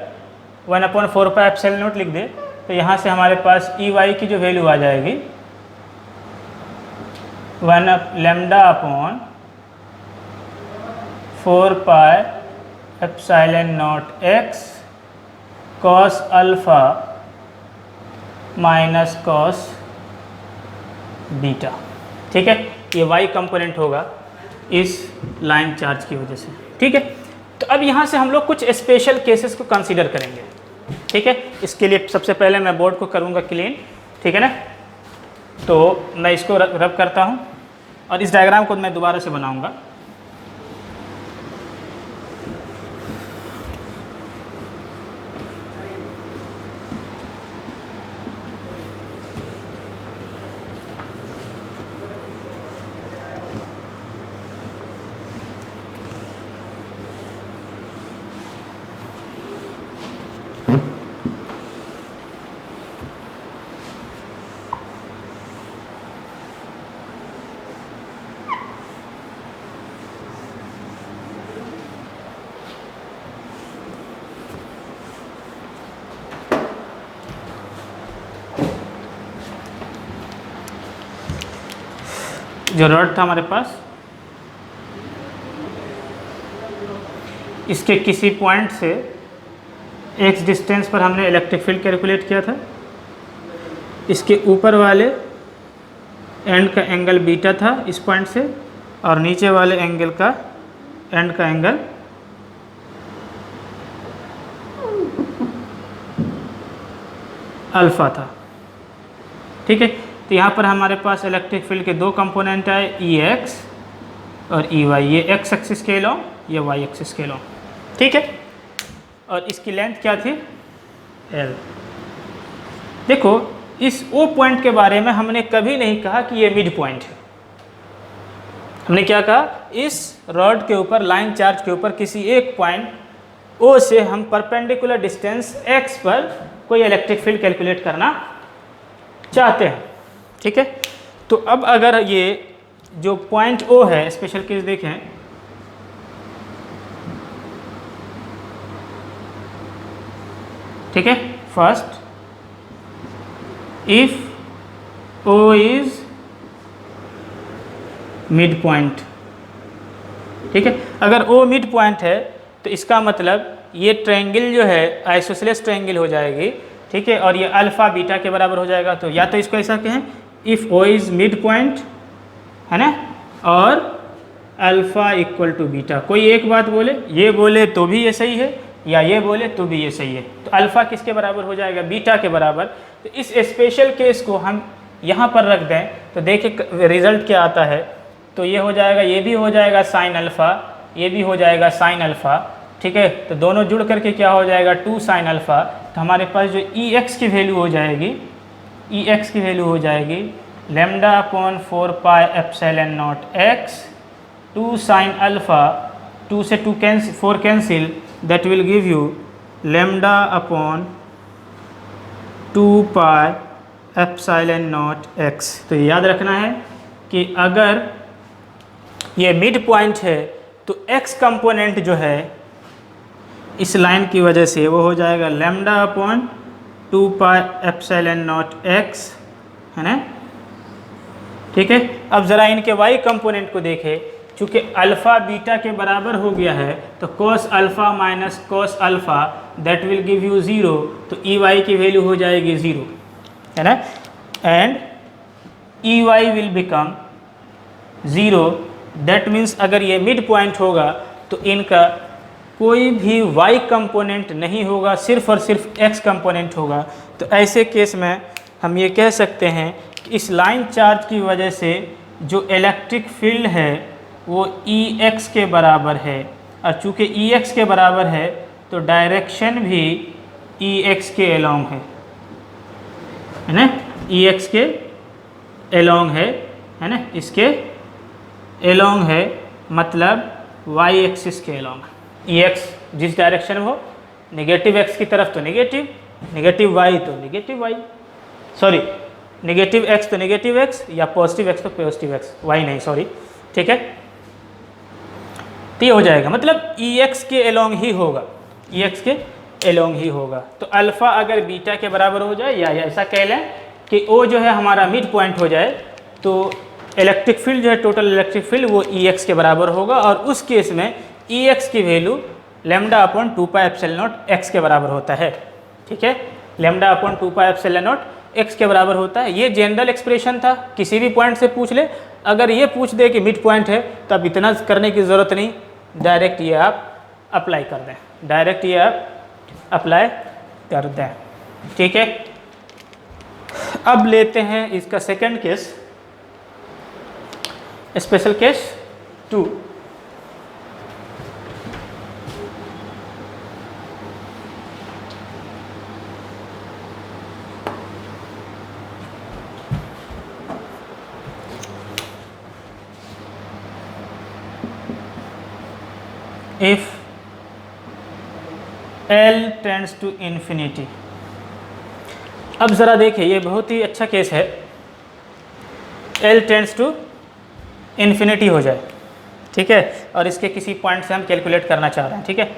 1/4 पाई एप्सिलॉन नॉट लिख दे, तो यहाँ से हमारे पास ई वाई की जो वैल्यू आ जाएगी 1 lambda upon 4 pi epsilon naught x cos alpha minus cos beta. ठीक है, ये वाई कंपोनेंट होगा इस लाइन चार्ज की वजह से। ठीक है, तो अब यहाँ से हम लोग कुछ स्पेशल केसेस को कंसीडर करेंगे। ठीक है, इसके लिए सबसे पहले मैं बोर्ड को करूँगा क्लीन। ठीक है ना, तो मैं इसको रब करता हूँ और इस डायग्राम को मैं दोबारा से बनाऊँगा। जो रॉड था हमारे पास, इसके किसी पॉइंट से x डिस्टेंस पर हमने इलेक्ट्रिक फील्ड कैलकुलेट किया था। इसके ऊपर वाले एंड का एंगल बीटा था इस पॉइंट से, और नीचे वाले एंगल का एंड का एंगल अल्फ़ा था। ठीक है, तो यहाँ पर हमारे पास इलेक्ट्रिक फील्ड के दो कंपोनेंट आए, ई एक्स और ई वाई। ये एक्स एक्सिस के लॉन्ग, ये वाई एक्सिस के लॉन्ग। ठीक है, और इसकी लेंथ क्या थी, एल। देखो, इस ओ पॉइंट के बारे में हमने कभी नहीं कहा कि ये मिड पॉइंट है। हमने क्या कहा, इस रॉड के ऊपर, लाइन चार्ज के ऊपर किसी एक पॉइंट ओ से हम परपेंडिकुलर डिस्टेंस एक्स पर कोई इलेक्ट्रिक फील्ड कैलकुलेट करना चाहते हैं। ठीक है, तो अब अगर ये जो पॉइंट ओ है, स्पेशल केस देखें, ठीक है, first if O is mid point. ठीक है, अगर ओ मिड पॉइंट है तो इसका मतलब ये ट्रायंगल जो है आइसोसेलेस ट्रायंगल हो जाएगी। ठीक है, और ये अल्फ़ा बीटा के बराबर हो जाएगा। तो या तो इसको ऐसा कहें, if O is mid point, है ना, और अल्फ़ा इक्वल टू बीटा। कोई एक बात बोले, ये बोले तो भी ये सही है, या ये बोले तो भी ये सही है। तो अल्फ़ा किसके बराबर हो जाएगा, बीटा के बराबर। तो इस स्पेशल केस को हम यहाँ पर रख दें तो देखिए रिजल्ट क्या आता है। तो ये हो जाएगा, ये भी हो जाएगा साइन अल्फ़ा, ये भी हो जाएगा साइन अल्फ़ा। ठीक है, तो दोनों जुड़ करके क्या हो जाएगा, 2 साइन अल्फ़ा। तो हमारे पास जो ई एक्स की वैल्यू हो जाएगी, ई एक्स की वैल्यू हो जाएगी lambda upon 4 pi epsilon naught x, 2 sine alpha, 2 से 2 4 cancel, that will give u lambda upon 2 pi epsilon naught x. तो याद रखना है कि अगर ये मिड पॉइंट है तो एक्स कंपोनेंट जो है इस लाइन की वजह से वो हो जाएगा लेमडा अपॉन 2 पाई एप्सिलॉन नॉट एक्स, है ना। ठीक है, अब ज़रा इनके वाई कंपोनेंट को देखें। चूँकि अल्फ़ा बीटा के बराबर हो गया है तो cos alpha minus cos alpha that will give you 0। तो ई वाई की वैल्यू हो जाएगी 0, है ना, and e Y will become 0। That means अगर ये मिड पॉइंट होगा तो इनका कोई भी y कंपोनेंट नहीं होगा, सिर्फ और सिर्फ x कंपोनेंट होगा। तो ऐसे केस में हम ये कह सकते हैं कि इस लाइन चार्ज की वजह से जो इलेक्ट्रिक फील्ड है वो Ex के बराबर है, और चूँकि Ex के बराबर है तो डायरेक्शन भी Ex के अलोंग है ना, Ex के अलोंग है ना, इसके अलोंग है, मतलब y एक्सिस के अलोंग। Ex जिस डायरेक्शन में हो, नेगेटिव x की तरफ तो नेगेटिव, नेगेटिव y तो negative y, sorry negative x तो नेगेटिव x, या पॉजिटिव x तो पॉजिटिव x, y नहीं, सॉरी। ठीक है, तो ये हो जाएगा, मतलब Ex के अलोंग ही होगा, Ex के अलोंग ही होगा। तो अल्फ़ा अगर बीटा के बराबर हो जाए, या ऐसा कह लें कि O जो है हमारा मिड पॉइंट हो जाए, तो इलेक्ट्रिक फील्ड जो है, टोटल इलेक्ट्रिक फील्ड वो Ex के बराबर होगा। और उस केस में Ex की value lambda upon 2 pi epsilon not x के बराबर होता है। ठीक है, lambda upon 2 pi epsilon not x के बराबर होता है। ये जनरल एक्सप्रेशन था, किसी भी पॉइंट से पूछ ले, अगर ये पूछ दे कि मिड पॉइंट है तो अब इतना करने की ज़रूरत नहीं, डायरेक्ट ये आप अप्लाई कर दें, डायरेक्ट ये आप अप्लाई कर दें। ठीक है, अब लेते हैं इसका second case, special case 2। If L tends to infinity. अब ज़रा देखिए, ये बहुत ही अच्छा केस है। L टेंड्स टू इन्फिनिटी हो जाए, ठीक है, और इसके किसी पॉइंट से हम कैलकुलेट करना चाह रहे हैं। ठीक है,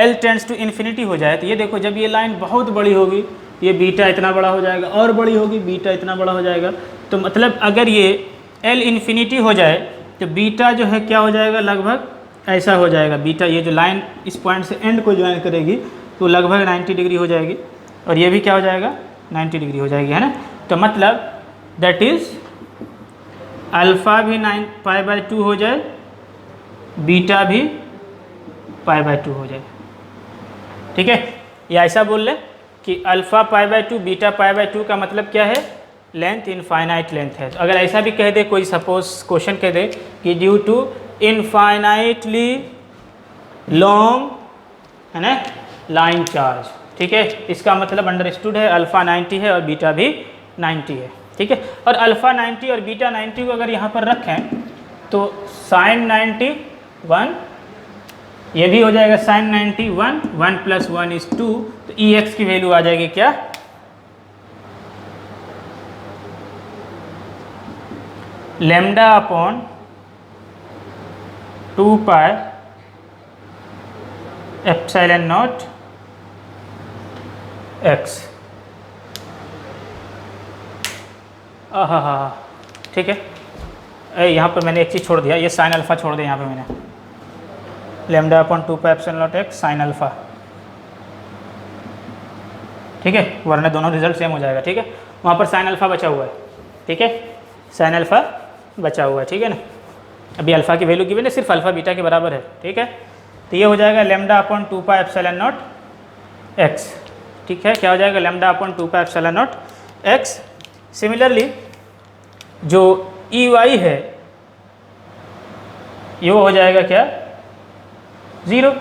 L टेंड्स टू इन्फिनिटी हो जाए तो ये देखो, जब ये लाइन बहुत बड़ी होगी, ये बीटा इतना बड़ा हो जाएगा, और बड़ी होगी बीटा इतना बड़ा हो जाएगा। तो मतलब अगर ये L इन्फिनिटी हो जाए तो बीटा जो है क्या हो जाएगा, लगभग ऐसा हो जाएगा। बीटा, ये जो लाइन इस पॉइंट से एंड को ज्वाइन करेगी तो लगभग 90 डिग्री हो जाएगी, और ये भी क्या हो जाएगा, 90 डिग्री हो जाएगी, है ना। तो मतलब दैट इज़ अल्फ़ा भी π/2 हो जाए, बीटा भी π/2 हो जाए। ठीक है, या ऐसा बोल लें कि अल्फ़ा π/2 बीटा π/2 का मतलब क्या है, लेंथ इनफाइनाइट लेंथ है। तो अगर ऐसा भी कह दे कोई, सपोज क्वेश्चन कह दे कि ड्यू टू इनफाइनाइटली लॉन्ग, है ना, लाइन चार्ज। ठीक है, इसका मतलब अंडरस्टूड है अल्फ़ा 90 है और बीटा भी 90 है। ठीक है, और अल्फ़ा 90 और बीटा 90 को अगर यहाँ पर रखें तो साइन 91, ये भी हो जाएगा साइन 91, 1 + 1 = 2। तो ई एक्स की वैल्यू आ जाएगी क्या, लैम्डा अपॉन 2π ε0 x। हाँ, ठीक है, यहाँ पर मैंने एक चीज़ छोड़ दिया, ये साइन अल्फ़ा छोड़ दिया यहाँ पे मैंने, lambda upon 2π ε0 x sine alpha. ठीक है, वरना दोनों रिजल्ट सेम हो जाएगा। ठीक है, वहाँ पर साइन अल्फ़ा बचा हुआ है। ठीक है, साइन अल्फ़ा बचा हुआ है। ठीक है ना, अभी अल्फ़ा की वैल्यू गिवन है, सिर्फ अल्फ़ा बीटा के बराबर है। ठीक है, तो ये हो जाएगा लैम्डा अपॉन 2π ε0 x। ठीक है, क्या हो जाएगा, लैम्डा अपॉन 2π ε0 x। सिमिलरली जो ई वाई है ये हो जाएगा क्या, 0।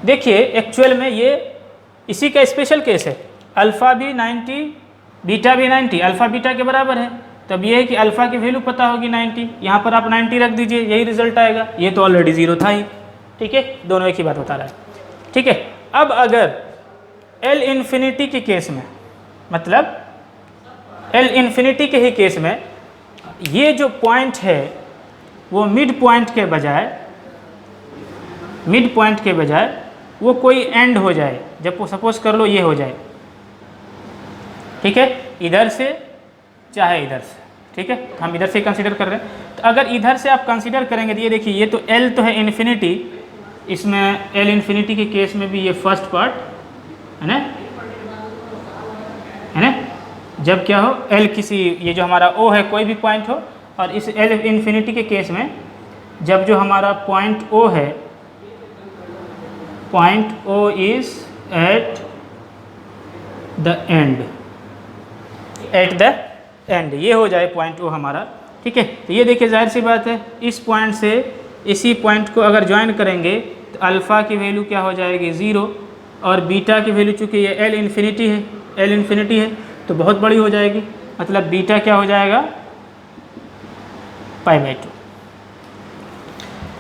देखिए एक्चुअल में ये इसी का स्पेशल केस है, अल्फ़ा भी 90 बीटा भी 90, अल्फ़ा बीटा के बराबर है। तब ये है कि अल्फ़ा की वैल्यू पता होगी 90, यहाँ पर आप 90 रख दीजिए, यही रिजल्ट आएगा। ये तो ऑलरेडी 0 था ही। ठीक है, दोनों एक ही बात बता रहा है। ठीक है, अब अगर L इन्फिनिटी के केस में, मतलब L इन्फिनिटी के ही केस में ये जो पॉइंट है वो मिड पॉइंट के बजाय वो कोई एंड हो जाए। जब सपोज कर लो ये हो जाए, ठीक है, इधर से चाहे इधर से। ठीक है, हम इधर से कंसीडर कर रहे हैं। तो अगर इधर से आप कंसीडर करेंगे तो ये देखिए, ये तो L तो है इन्फिनिटी, इसमें L इन्फिनिटी के केस में भी ये फर्स्ट पार्ट है ना, जब क्या हो L किसी, ये जो हमारा O है कोई भी पॉइंट हो, और इस L इन्फिनिटी के केस में जब जो हमारा पॉइंट O है, point O is at the end, ये हो जाए पॉइंट O हमारा। ठीक है, तो ये देखिए जाहिर सी बात है, इस पॉइंट से इसी पॉइंट को अगर ज्वाइन करेंगे तो अल्फ़ा की वैल्यू क्या हो जाएगी, 0, और बीटा की वैल्यू चूँकि ये L इन्फिनिटी है तो बहुत बड़ी हो जाएगी, मतलब बीटा क्या हो जाएगा, π/2।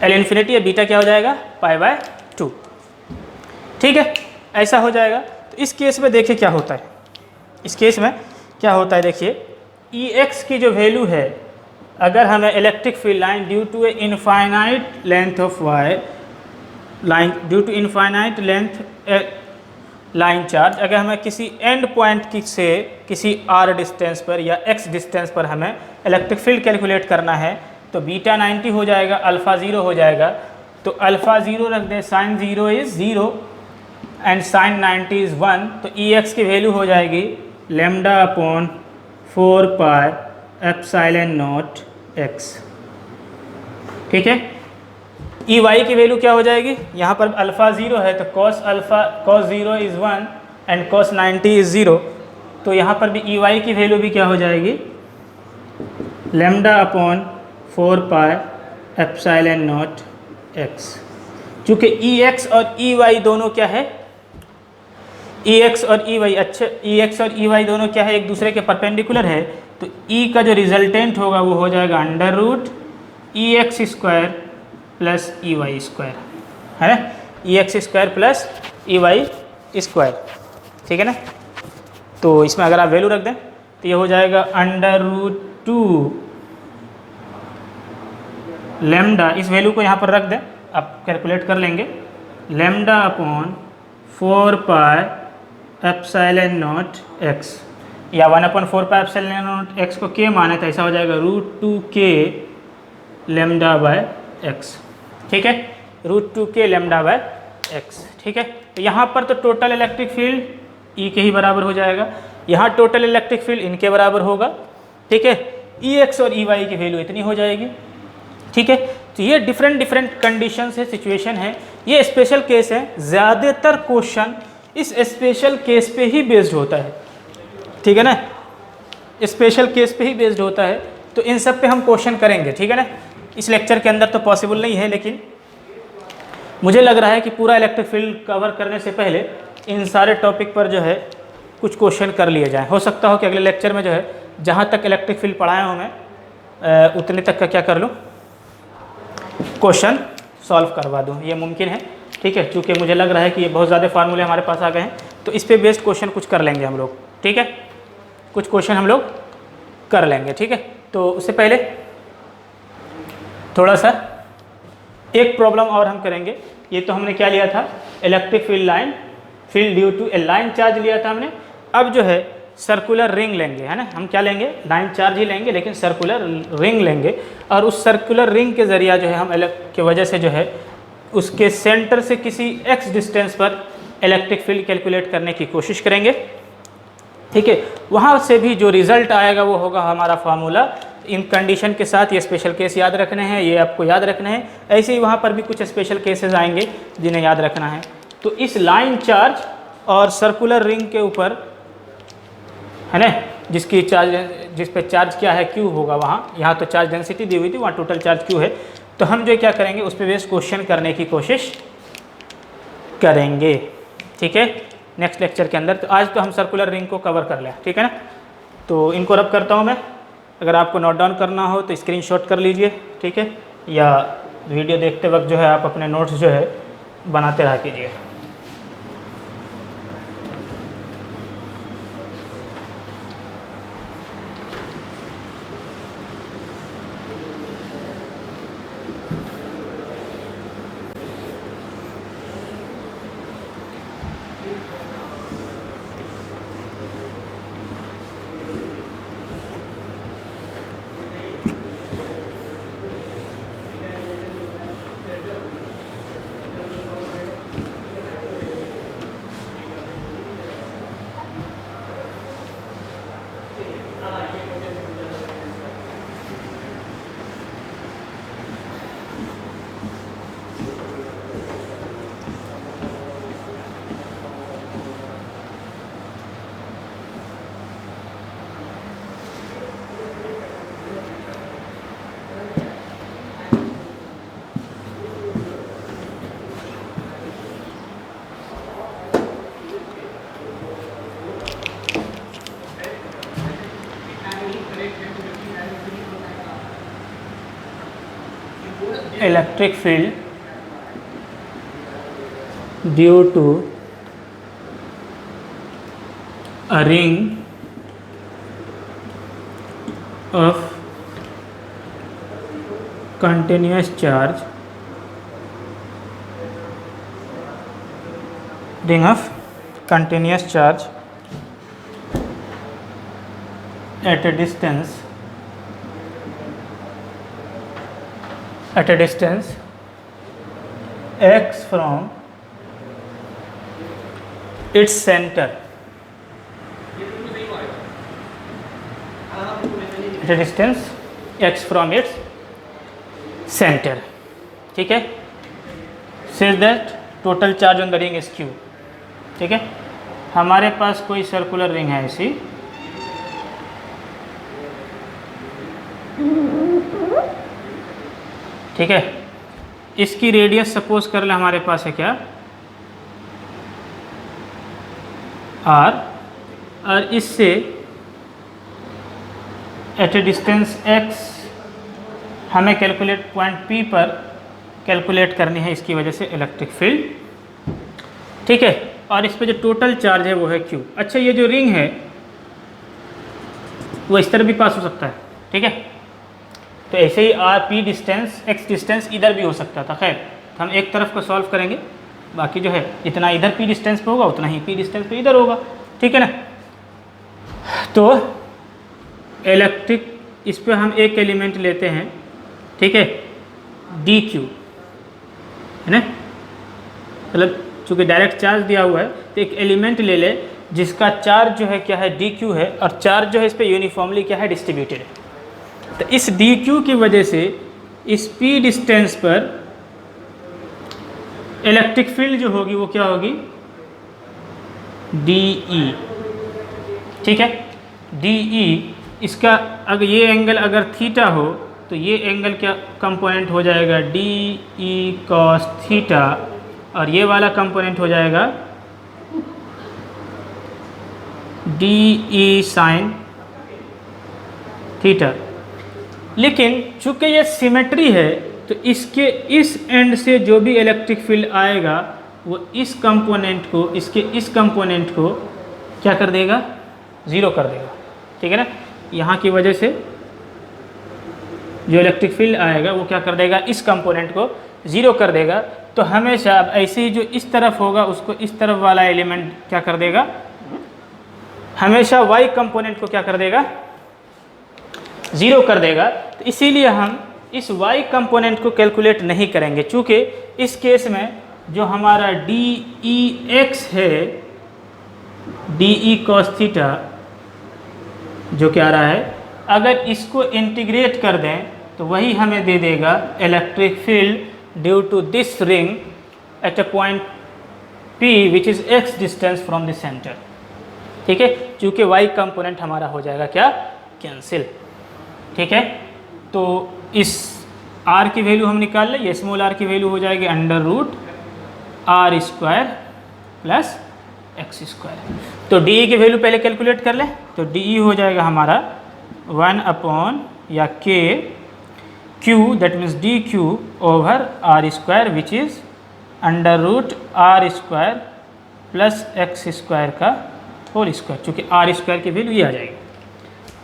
L इन्फिनिटी है, बीटा क्या हो जाएगा, π/2। ठीक है, ऐसा हो जाएगा। तो इस केस में देखिए क्या होता है, इस केस में क्या होता है, देखिए ई एक्स की जो वैल्यू है, अगर हमें electric field line due to a infinite length of y line, due to infinite length line charge, अगर हमें किसी एंड पॉइंट से किसी r डिस्टेंस पर या x डिस्टेंस पर हमें इलेक्ट्रिक फील्ड कैलकुलेट करना है, तो बीटा 90 हो जाएगा, अल्फ़ा 0 हो जाएगा। तो अल्फ़ा 0 रख दे, sine 0 is 0 and sine 90 is 1। तो ई एक्स की वैल्यू हो जाएगी lambda upon 4 pi epsilon naught x. ठीक है, ई वाई की वैल्यू क्या हो जाएगी, यहाँ पर अल्फ़ा 0 है तो cos 0 is 1 and cos 90 is 0, तो यहाँ पर भी ई वाई की वैल्यू भी क्या हो जाएगी, lambda upon 4 pi epsilon naught x. चूँकि ई एक्स और ई वाई दोनों क्या है, ई एक्स और ई वाई, अच्छा ई एक्स और ई वाई दोनों क्या है, एक दूसरे के परपेंडिकुलर है, तो ई का जो रिजल्टेंट होगा वो हो जाएगा under root E x square plus E y square, है ना, E x square plus E y square. ठीक है ना, तो इसमें अगर आप वैल्यू रख दें तो ये हो जाएगा अंडर रूट 2 लैम्डा, इस वैल्यू को यहाँ पर रख दें, आप कैलकुलेट कर लेंगे, lambda upon 4 pi epsilon naught x, या 1/4 पाई एप्सिलॉन नॉट एक्स को के माने तो ऐसा हो जाएगा रूट 2 के लैम्डा बाय एक्स। ठीक है, रूट 2 के लैम्डा बाय एक्स। ठीक है, तो यहाँ पर तो टोटल इलेक्ट्रिक फील्ड ई के ही बराबर हो जाएगा, यहाँ टोटल इलेक्ट्रिक फील्ड इनके बराबर होगा। ठीक है, ई एक्स और ई वाई की वैल्यू इतनी हो जाएगी। ठीक है, तो ये डिफरेंट कंडीशंस है, सिचुएशन है, ये स्पेशल केस है, ज़्यादातर क्वेश्चन इस स्पेशल केस पे ही बेस्ड होता है। ठीक है ना, स्पेशल केस पे ही बेस्ड होता है, तो इन सब पे हम क्वेश्चन करेंगे। ठीक है ना, इस लेक्चर के अंदर तो पॉसिबल नहीं है, लेकिन मुझे लग रहा है कि पूरा इलेक्ट्रिक फील्ड कवर करने से पहले इन सारे टॉपिक पर जो है कुछ क्वेश्चन कर लिए जाएँ। हो सकता हो कि अगले लेक्चर में जो है जहाँ तक इलेक्ट्रिक फील्ड पढ़ाया हूँ मैं उतने तक का क्या कर लूँ, क्वेश्चन सॉल्व करवा दूँ, ये मुमकिन है। ठीक है, चूँकि मुझे लग रहा है कि ये बहुत ज़्यादा फार्मूले हमारे पास आ गए हैं, तो इस पे बेस्ड क्वेश्चन कुछ कर लेंगे हम लोग। ठीक है, कुछ क्वेश्चन हम लोग कर लेंगे। ठीक है, तो उससे पहले थोड़ा सा एक प्रॉब्लम और हम करेंगे। ये तो हमने क्या लिया था, electric field line, field due to a line charge लिया था हमने। अब जो है सर्कुलर रिंग लेंगे, है ना, हम क्या लेंगे, लाइन चार्ज ही लेंगे, लेकिन सर्कुलर रिंग लेंगे, और उस सर्कुलर रिंग के ज़रिया जो है हम के वजह से जो है उसके सेंटर से किसी x डिस्टेंस पर इलेक्ट्रिक फील्ड कैलकुलेट करने की कोशिश करेंगे। ठीक है, वहाँ से भी जो रिज़ल्ट आएगा वो होगा हमारा फार्मूला। इन कंडीशन के साथ ये स्पेशल केस याद रखने हैं, ये आपको याद रखना है। ऐसे ही वहाँ पर भी कुछ स्पेशल केसेस आएंगे जिन्हें याद रखना है। तो इस लाइन चार्ज और सर्कुलर रिंग के ऊपर, है ना, जिसकी चार्ज, जिस पे चार्ज क्या है, क्यू होगा, वहाँ, यहाँ तो चार्ज डेंसिटी दी हुई थी, वहाँ टोटल चार्ज क्यू है, तो हम जो क्या करेंगे उस पर बेस्ड क्वेश्चन करने की कोशिश करेंगे। ठीक है, नेक्स्ट लेक्चर के अंदर। तो आज तो हम सर्कुलर रिंग को कवर कर लें। ठीक है ना, तो इनको रब करता हूँ मैं। अगर आपको नोट डाउन करना हो तो स्क्रीनशॉट कर लीजिए। ठीक है, या वीडियो देखते वक्त जो है आप अपने नोट्स जो है बनाते रहा कीजिए। Electric field due to a ring of continuous charge, ring of continuous charge at a distance x from its center, at a distance x from its centre. ठीक है, says that total charge on the ring is q। ठीक है, हमारे पास कोई circular ring है ऐसी, ठीक है, इसकी रेडियस सपोज कर ले हमारे पास है क्या r, और इससे एट ए डिस्टेंस x हमें कैलकुलेट पॉइंट P पर कैलकुलेट करनी है इसकी वजह से इलेक्ट्रिक फील्ड। ठीक है, और इस पे जो टोटल चार्ज है वो है q। अच्छा, ये जो रिंग है वो इस तरह भी पास हो सकता है। ठीक है, तो ऐसे ही r p distance x distance इधर भी हो सकता था। खैर, तो हम एक तरफ को सॉल्व करेंगे, बाकी जो है जितना इधर p डिस्टेंस पे होगा उतना ही p डिस्टेंस पे इधर होगा। ठीक है ना, तो इलेक्ट्रिक इस पे हम एक एलिमेंट लेते हैं, ठीक है, dq है ना, मतलब चूँकि डायरेक्ट चार्ज दिया हुआ है तो एक एलिमेंट ले ले जिसका चार्ज जो है क्या है dq है, और चार्ज जो है इस पे यूनिफॉर्मली क्या है डिस्ट्रीब्यूटेड है। तो इस dq की वजह से इस p डिस्टेंस पर इलेक्ट्रिक फील्ड जो होगी वो क्या होगी dE। ठीक है, dE इसका अगर ये एंगल अगर थीटा हो तो ये एंगल क्या कंपोनेंट हो जाएगा dE cos थीटा, और ये वाला कंपोनेंट हो जाएगा dE sin थीटा। लेकिन चूंकि ये सिमेट्री है तो इसके इस एंड से जो भी इलेक्ट्रिक फील्ड आएगा वो इस कंपोनेंट को, इसके इस कंपोनेंट को क्या कर देगा, ज़ीरो कर देगा। ठीक है ना, यहाँ की वजह से जो इलेक्ट्रिक फील्ड आएगा वो क्या कर देगा, इस कंपोनेंट को ज़ीरो कर देगा। तो हमेशा अब ऐसे ही जो इस तरफ होगा उसको इस तरफ वाला एलिमेंट क्या कर देगा, हमेशा y कंपोनेंट को क्या कर देगा, ज़ीरो कर देगा। तो इसीलिए हम इस y कंपोनेंट को कैलकुलेट नहीं करेंगे, चूँकि इस केस में जो हमारा dEx है, dE cos थीटा जो क्या आ रहा है, अगर इसको इंटीग्रेट कर दें तो वही हमें दे देगा electric field due to this ring at a point P which is x distance from the centre. ठीक है, चूँकि y कंपोनेंट हमारा हो जाएगा क्या, कैंसिल। ठीक है, तो इस r की वैल्यू हम निकाल लें, ये स्मॉल r की वैल्यू हो जाएगी √r² प्लस x²। तो dE की वैल्यू पहले कैलकुलेट कर लें, तो dE हो जाएगा हमारा 1 या k q that means dq over r² which is √r² plus x² का होल स्क्वायर। चूँकि r² की वैल्यू ये आ जाएगी,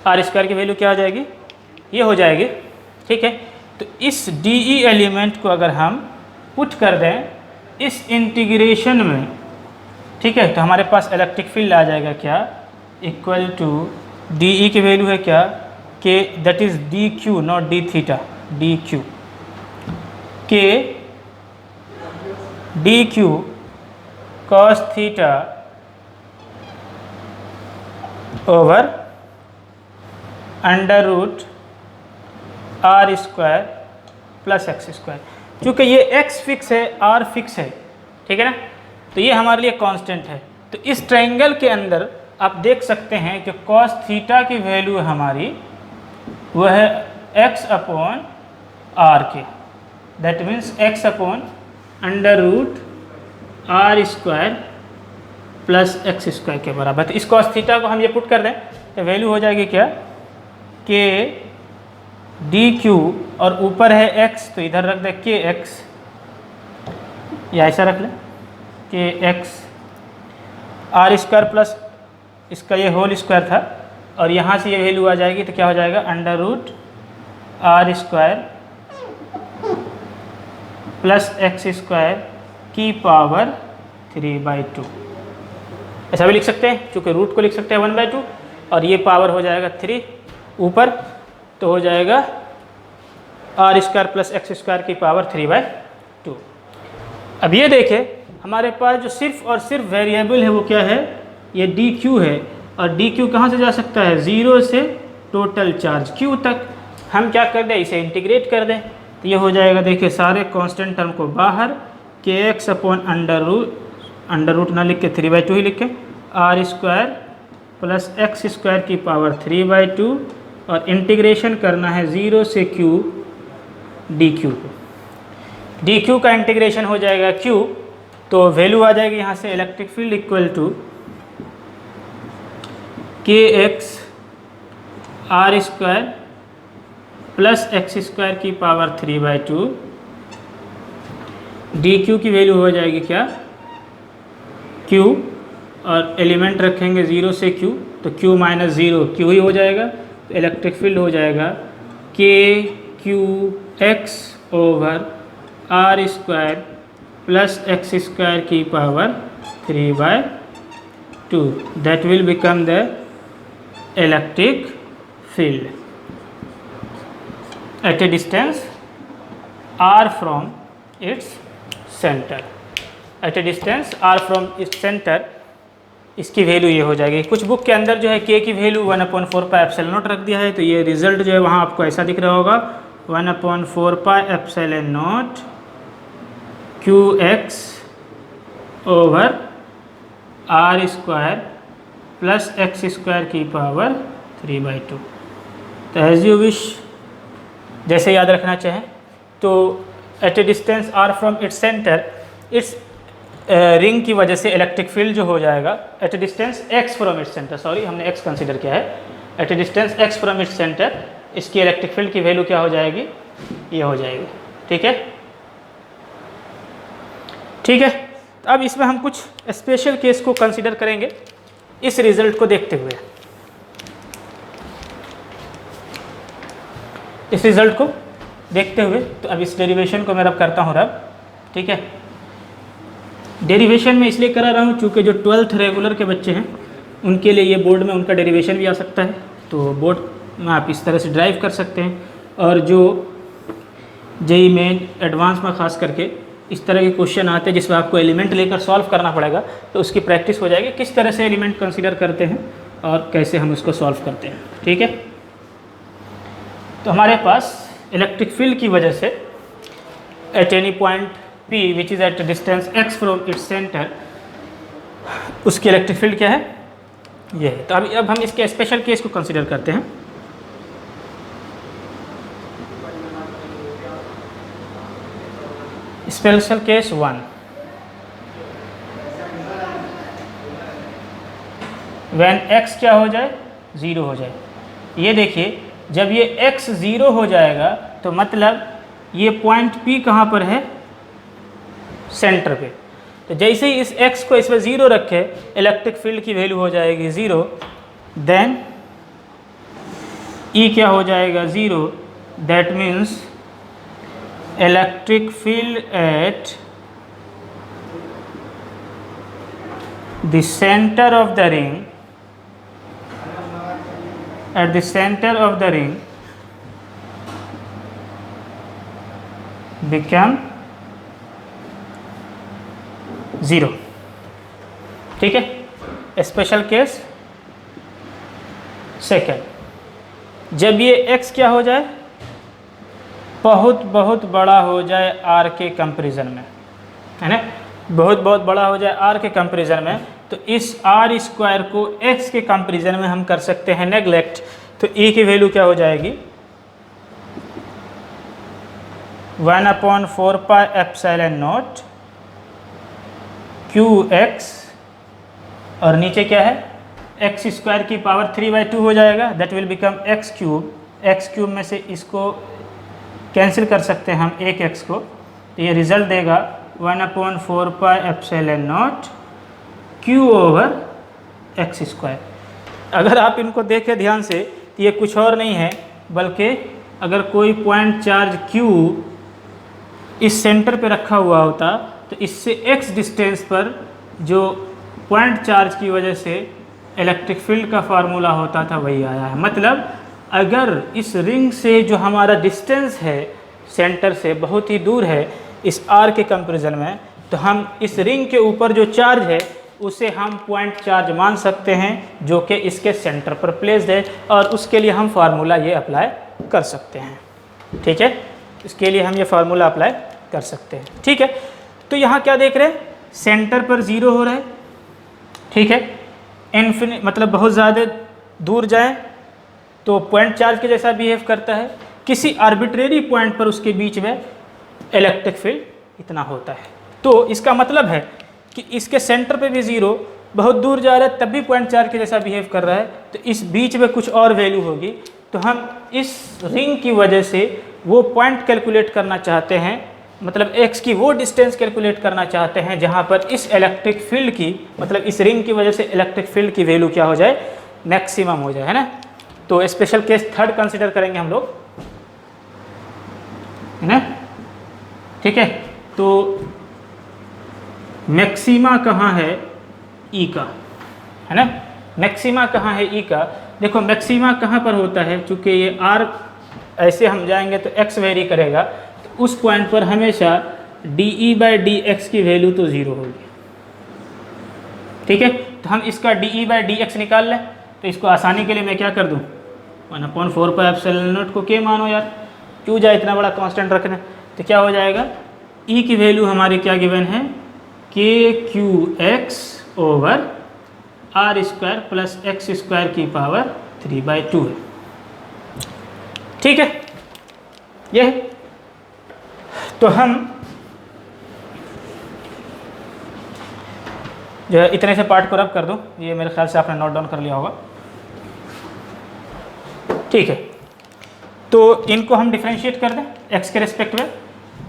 r² की वैल्यू क्या आ जाएगी, ये हो जाएगी। ठीक है, तो इस dE एलिमेंट को अगर हम पुट कर दें इस इंटीग्रेशन में, ठीक है, तो हमारे पास इलेक्ट्रिक फील्ड आ जाएगा क्या, इक्वल टू dE की वैल्यू है क्या, k that is dq not d theta, dq k dq cos theta over √r² plus x²। चूँकि ये x फिक्स है, r फिक्स है, ठीक है ना, तो ये हमारे लिए कांस्टेंट है। तो इस ट्रायंगल के अंदर आप देख सकते हैं कि cos थीटा की वैल्यू हमारी वो है x/r के, that means x/√r² plus x² के बराबर। तो इस cos थीटा को हम ये पुट कर दें तो वैल्यू हो जाएगी क्या, k dq और ऊपर है x तो इधर रख दें kx, या ऐसा रख लें kx r² प्लस इसका ये होल स्क्वायर था, और यहाँ से ये वैल्यू आ जाएगी तो क्या हो जाएगा, √r² प्लस x² की पावर 3/2। ऐसा भी लिख सकते हैं, चूँकि रूट को लिख सकते हैं 1/2 और ये पावर हो जाएगा 3 ऊपर, तो हो जाएगा r² प्लस x² की पावर 3/2। अब ये देखें हमारे पास जो सिर्फ और सिर्फ वेरिएबल है वो क्या है, ये dq है, और dq कहाँ से जा सकता है, 0 से टोटल चार्ज Q तक। हम क्या कर दें, इसे इंटीग्रेट कर दें, तो ये हो जाएगा, देखिए सारे कांस्टेंट टर्म को बाहर, kx अपॉन अंडर रूट ना लिख के 3/2 ही लिखें, r square plus x square की पावर 3/2, और इंटीग्रेशन करना है 0 से q dq को। dq का इंटीग्रेशन हो जाएगा q, तो वैल्यू आ जाएगी यहाँ से electric field equal to kx r square plus x square की पावर 3/2, dq की वैल्यू हो जाएगी क्या, q, और एलिमेंट रखेंगे 0 से q, तो q माइनस 0 q ही हो जाएगा, तो इलेक्ट्रिक फील्ड हो जाएगा k q x over r square plus x square की power 3/2, that will become the electric field at a distance r from its center, at a distance r from its center। इसकी वैल्यू ये हो जाएगी। कुछ book के अंदर जो है k की वैल्यू 1/4 पाई एप्सिलॉन नॉट रख दिया है, तो ये रिजल्ट जो है वहाँ आपको ऐसा दिख रहा होगा 1/4 pi epsilon not qx over r square plus x square की पावर 3/2। तो एज यू विश, जैसे याद रखना चाहें, तो at a distance r from its centre, its ring की वजह से इलेक्ट्रिक फील्ड जो हो जाएगा at a distance x from its centre, sorry हमने x कंसीडर किया है, at a distance x from its centre, इसकी इलेक्ट्रिक फील्ड की वैल्यू क्या हो जाएगी, ये हो जाएगी। ठीक है, ठीक है। तो अब इसमें हम कुछ स्पेशल केस को कंसीडर करेंगे इस रिजल्ट को देखते हुए। इस रिजल्ट को देखते हुए तो अब इस डेरिवेशन को मैं रब करता हूँ रब। ठीक है, डेरिवेशन में इसलिए करा रहा हूँ चूँकि जो 12th रेगुलर के बच्चे हैं उनके लिए ये बोर्ड में उनका डेरिवेशन भी आ सकता है, तो बोर्ड में आप इस तरह से ड्राइव कर सकते हैं, और जो जेई मेन एडवांस में ख़ास करके इस तरह के क्वेश्चन आते हैं जिसमें आपको एलिमेंट लेकर सॉल्व करना पड़ेगा, तो उसकी प्रैक्टिस हो जाएगी किस तरह से एलिमेंट कंसीडर करते हैं और कैसे हम उसको सॉल्व करते हैं। ठीक है, तो हमारे पास इलेक्ट्रिक फील्ड की वजह से at any point P which is at distance x from its centre, उसकी इलेक्ट्रिक फील्ड क्या है, ये है। तो अब हम इसके स्पेशल केस को कंसीडर करते हैं। स्पेशल केस 1, व्हेन x क्या हो जाए, 0 हो जाए। ये देखिए, जब ये x 0 हो जाएगा तो मतलब ये पॉइंट P कहाँ पर है, सेंटर पे। तो जैसे ही इस x को इसमें 0 रखे, इलेक्ट्रिक फील्ड की वैल्यू हो जाएगी 0, देन E क्या हो जाएगा 0, that means electric field at the centre of the ring, at the center of the ring become 0। ठीक है, स्पेशल केस सेकेंड, जब ये x क्या हो जाए, बहुत बड़ा हो जाए r के कंपैरिजन में, है ना, बहुत बड़ा हो जाए r के कंपैरिजन में, तो इस r स्क्वायर को x के कंपैरिजन में हम कर सकते हैं नेगलेक्ट। तो e की वैल्यू क्या हो जाएगी, 1/4 पाई एप्सिलॉन नॉट qx, और नीचे क्या है, एक्स स्क्वायर की पावर 3/2 हो जाएगा, that will become x cube. X cube में से इसको कैंसिल कर सकते हैं हम एक x को, तो ये रिजल्ट देगा 1/4 pi epsilon not q over x square. अगर आप इनको देखें ध्यान से तो ये कुछ और नहीं है, बल्कि अगर कोई पॉइंट चार्ज q इस सेंटर पे रखा हुआ होता तो इससे x डिस्टेंस पर जो पॉइंट चार्ज की वजह से इलेक्ट्रिक फील्ड का फार्मूला होता था वही आया है। मतलब अगर इस रिंग से जो हमारा डिस्टेंस है सेंटर से बहुत ही दूर है इस r के कंपैरिजन में, तो हम इस रिंग के ऊपर जो चार्ज है उसे हम पॉइंट चार्ज मान सकते हैं जो कि इसके सेंटर पर प्लेस्ड है, और उसके लिए हम फार्मूला ये अप्लाई कर सकते हैं। ठीक है, इसके लिए हम ये फार्मूला अप्लाई कर सकते हैं। ठीक है, तो यहाँ क्या देख रहे हैं, सेंटर पर 0 हो रहा है। ठीक है, इन्फिनिट मतलब बहुत ज़्यादा दूर जाए तो पॉइंट चार्ज के जैसा बिहेव करता है, किसी आर्बिट्रेरी पॉइंट पर उसके बीच में इलेक्ट्रिक फील्ड इतना होता है। तो इसका मतलब है कि इसके सेंटर पे भी 0, बहुत दूर जा रहा है तब भी पॉइंट चार्ज के जैसा बिहेव कर रहा है, तो इस बीच में कुछ और वैल्यू होगी। तो हम इस रिंग की वजह से वो पॉइंट कैलकुलेट करना चाहते हैं, मतलब x की वो डिस्टेंस कैलकुलेट करना चाहते हैं जहाँ पर इस इलेक्ट्रिक फील्ड की, मतलब इस रिंग की वजह से इलेक्ट्रिक फील्ड की वैल्यू क्या हो जाए, मैक्सिमम हो जाए, है ना। तो स्पेशल केस 3rd कंसिडर करेंगे हम लोग, है ना। ठीक है, तो मैक्सिमा कहाँ है ई का, है ना। मैक्सिमा कहाँ है ई का, देखो मैक्सिमा कहाँ पर होता है, चूँकि ये r ऐसे हम जाएंगे तो x वेरी करेगा, तो उस पॉइंट पर हमेशा dE/dx की वैल्यू तो 0 होगी। ठीक है, तो हम इसका dE/dx निकाल लें, तो इसको आसानी के लिए मैं क्या कर दूँ, 1/4πε0 को के मानो यार, क्यों जाए इतना बड़ा कांस्टेंट रखना। तो क्या हो जाएगा, ई की वैल्यू हमारी क्या गिवन है, KQX over r² plus x² की पावर 3/2 है। ठीक है, ये है। तो हम जो है इतने से पार्ट को रब कर दो, ये मेरे ख्याल से आपने नोट डाउन कर लिया होगा। ठीक है, तो इनको हम डिफ्रेंशिएट कर दें x के रिस्पेक्ट में,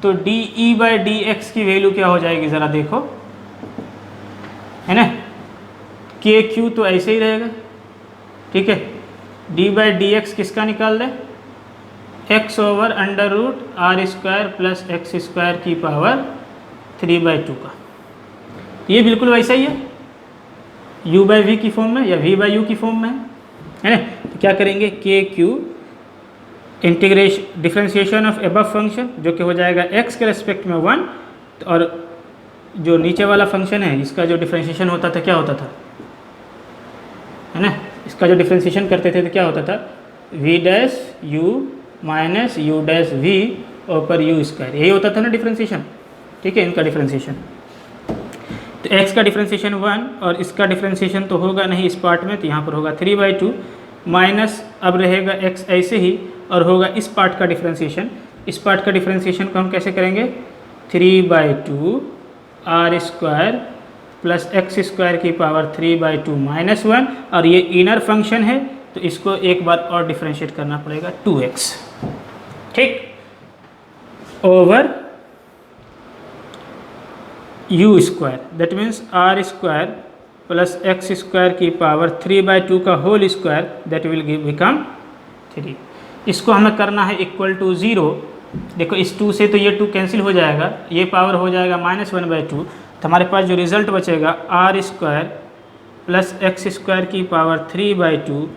तो dE/dx की वैल्यू क्या हो जाएगी ज़रा देखो, है ना। KQ तो ऐसे ही रहेगा। ठीक है, d/dx किसका निकाल दें, x over √r² plus x² की पावर 3/2 का। ये बिल्कुल वैसा ही है, u/v की फॉर्म में या v/u की फॉर्म में, है ना। तो क्या करेंगे, KQ integration differentiation of above function जो कि हो जाएगा x के रेस्पेक्ट में 1, और जो नीचे वाला फंक्शन है इसका जो डिफ्रेंशिएशन होता था क्या होता था, है ना। इसका जो डिफ्रेंशिएशन करते थे तो क्या होता था, v' माइनस u' ऊपर u², यही होता था ना डिफ्रेंशिएशन। ठीक है, इनका डिफ्रेंशिएशन, तो x का डिफ्रेंशिएशन 1 और इसका डिफ्रेंशिएशन तो होगा नहीं इस पार्ट में, तो यहाँ पर होगा 3/2 माइनस, अब रहेगा x ऐसे ही, और होगा इस पार्ट का डिफ्रेंशिएशन। इस पार्ट का डिफ्रेंशिएशन को हम कैसे करेंगे, 3/2 r² प्लस x² की पावर 3/2 माइनस 1, और ये इनर फंक्शन है तो इसको एक बार और डिफ्रेंशिएट करना पड़ेगा 2x। ठीक, over u² that means r² plus x² की पावर 3/2 का whole square, that will become 3। इसको हमें करना है इक्वल टू 0। देखो इस 2 से तो ये 2 कैंसिल हो जाएगा, ये पावर हो जाएगा -1/2, तो हमारे पास जो रिज़ल्ट बचेगा r² प्लस x² की power 3/2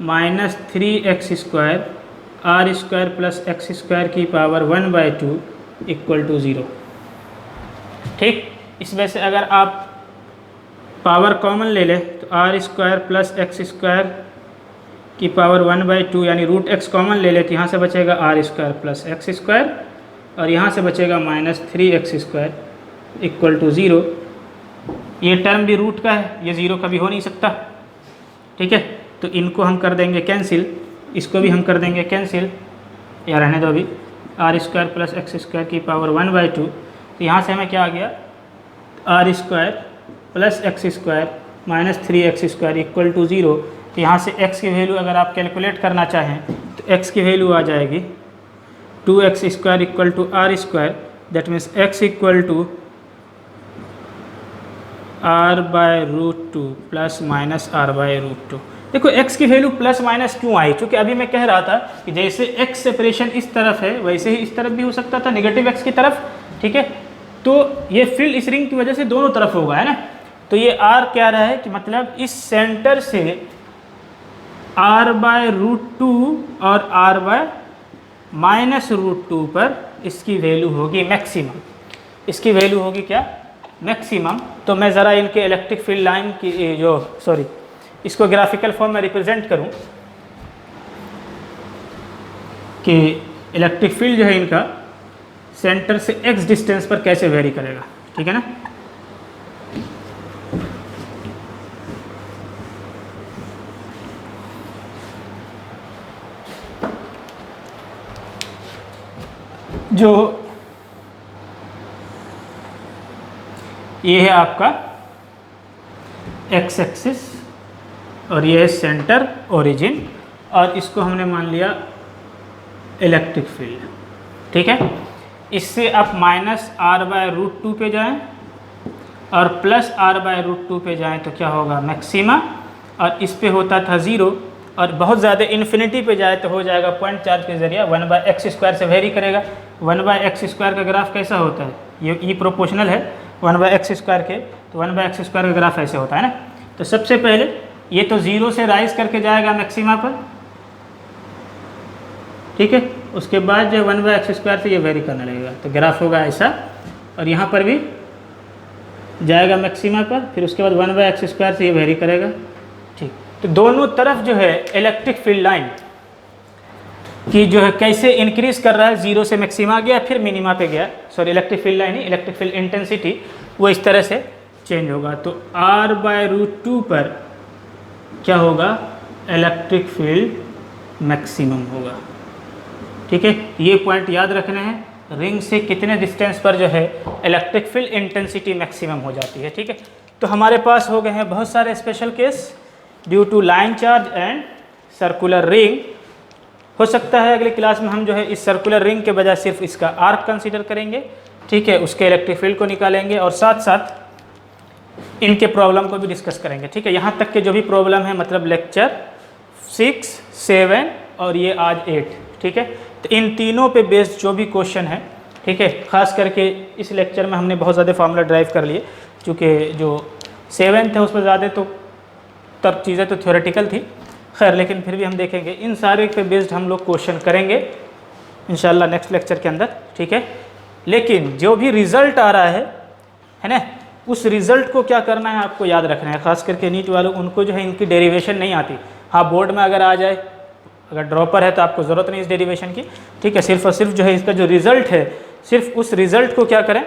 minus 3x² r² plus x² की पावर 1/2 इक्वल टू 0। ठीक, इसमें से अगर आप पावर कॉमन ले लें तो r² प्लस x² की पावर 1/2 यानी √x कॉमन ले लें तो यहाँ से बचेगा r² प्लस x², और यहाँ से बचेगा माइनस 3x² इक्वल टू 0। ये टर्म भी रूट का है, ये 0 कभी हो नहीं सकता। ठीक है, तो इनको हम कर देंगे कैंसिल, इसको भी हम कर देंगे कैंसिल, या रहने दो अभी, r² प्लस x² की पावर 1/2, तो यहाँ से हमें क्या आ गया, r² plus x² minus 3x² equal to 0। तो यहाँ से x की वैल्यू अगर आप कैलकुलेट करना चाहें तो x की वैल्यू आ जाएगी 2x² equal to r², that means x equal to r/√2 plus minus r/√2। देखो x की वैल्यू प्लस माइनस क्यों आई, क्योंकि अभी मैं कह रहा था कि जैसे x सेपरेशन इस तरफ है वैसे ही इस तरफ भी हो सकता था, नेगेटिव x की तरफ। ठीक है, तो ये फील्ड इस रिंग की वजह से दोनों तरफ होगा, है ना। तो ये r क्या रहा है कि मतलब इस सेंटर से r/√2 और r/-√2 पर इसकी वैल्यू होगी मैक्सिमम। इसकी वैल्यू होगी क्या, मैक्सिमम, तो मैं ज़रा इनके इलेक्ट्रिक फील्ड लाइन की इसको ग्राफिकल फॉर्म में रिप्रेजेंट करूं कि इलेक्ट्रिक फील्ड जो है इनका सेंटर से x डिस्टेंस पर कैसे वेरी करेगा, ठीक है ना। जो ये है आपका x एक्सिस और ये है सेंटर ओरिजिन, और इसको हमने मान लिया इलेक्ट्रिक फील्ड, ठीक है। इससे आप -r/√2 पे जाएं और +r/√2 पे जाएं तो क्या होगा, मैक्सिमा, और इस पे होता था 0, और बहुत ज़्यादा इन्फिनिटी पे जाए तो हो जाएगा पॉइंट चार्ज के ज़रिए 1/x² से वेरी करेगा। 1/x² का ग्राफ कैसा होता है, ये प्रोपोर्शनल है 1/x² के, तो 1/x² का ग्राफ ऐसे होता है ना। तो सबसे पहले ये तो 0 से राइज करके जाएगा मैक्सिमा पर, ठीक है। उसके बाद जो 1/x² से ये वेरी करने लगेगा, तो ग्राफ होगा ऐसा, और यहाँ पर भी जाएगा मैक्सिमा पर, फिर उसके बाद 1/x² से ये वेरी करेगा, ठीक। तो दोनों तरफ जो है इलेक्ट्रिक फील्ड लाइन की जो है कैसे इंक्रीज कर रहा है, 0 से मैक्सिमा गया फिर मिनिमा पे गया, सॉरी इलेक्ट्रिक फील्ड लाइन ही, इलेक्ट्रिक फील्ड इंटेंसिटी वो इस तरह से चेंज होगा। तो r/√2 पर क्या होगा, इलेक्ट्रिक फील्ड मैक्सिमम होगा, ठीक है। ये पॉइंट याद रखने हैं, रिंग से कितने डिस्टेंस पर जो है इलेक्ट्रिक फील्ड इंटेंसिटी मैक्सिमम हो जाती है, ठीक है। तो हमारे पास हो गए हैं बहुत सारे special case due to line charge and circular ring. हो सकता है अगली क्लास में हम जो है इस सर्कुलर रिंग के बजाय सिर्फ इसका आर्क कंसीडर करेंगे, ठीक है, उसके इलेक्ट्रिक फील्ड को निकालेंगे और साथ साथ इनके प्रॉब्लम को भी डिस्कस करेंगे, ठीक है। यहाँ तक के जो भी प्रॉब्लम है, मतलब लेक्चर 6, 7 और ये आज 8, ठीक है। तो इन तीनों पे बेस्ड जो भी क्वेश्चन है, ठीक है, ख़ास करके इस लेक्चर में हमने बहुत ज़्यादा फार्मूला ड्राइव कर लिए, चूँकि जो 7th है उस पर ज़्यादा तो तब चीज़ें तो थ्योरेटिकल थी, खैर, लेकिन फिर भी हम देखेंगे इन सारे पे बेस्ड हम लोग क्वेश्चन करेंगे इंशाल्लाह नेक्स्ट लेक्चर के अंदर, ठीक है। लेकिन जो भी रिज़ल्ट आ रहा है ना, उस रिज़ल्ट को क्या करना है आपको याद रखना है, ख़ास करके नीट वालों, उनको जो है इनकी डेरिवेशन नहीं आती। हाँ, बोर्ड में अगर आ जाए, अगर ड्रॉपर है तो आपको ज़रूरत नहीं इस डेरिवेशन की, ठीक है। सिर्फ और सिर्फ जो है इसका जो रिज़ल्ट है, सिर्फ उस रिज़ल्ट को क्या करें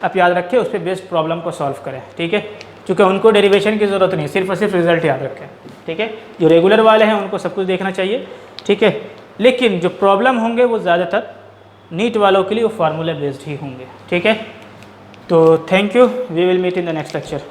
आप याद रखें, उस पर बेस्ड प्रॉब्लम को सॉल्व करें, ठीक है। क्योंकि उनको डेरिवेशन की ज़रूरत नहीं, सिर्फ और सिर्फ रिज़ल्ट याद रखें, ठीक है। जो रेगुलर वाले हैं उनको सब कुछ देखना चाहिए, ठीक है। लेकिन जो प्रॉब्लम होंगे वो ज़्यादातर नीट वालों के लिए वो फार्मूला बेस्ड ही होंगे, ठीक है। तो thank you, we will meet in the next lecture.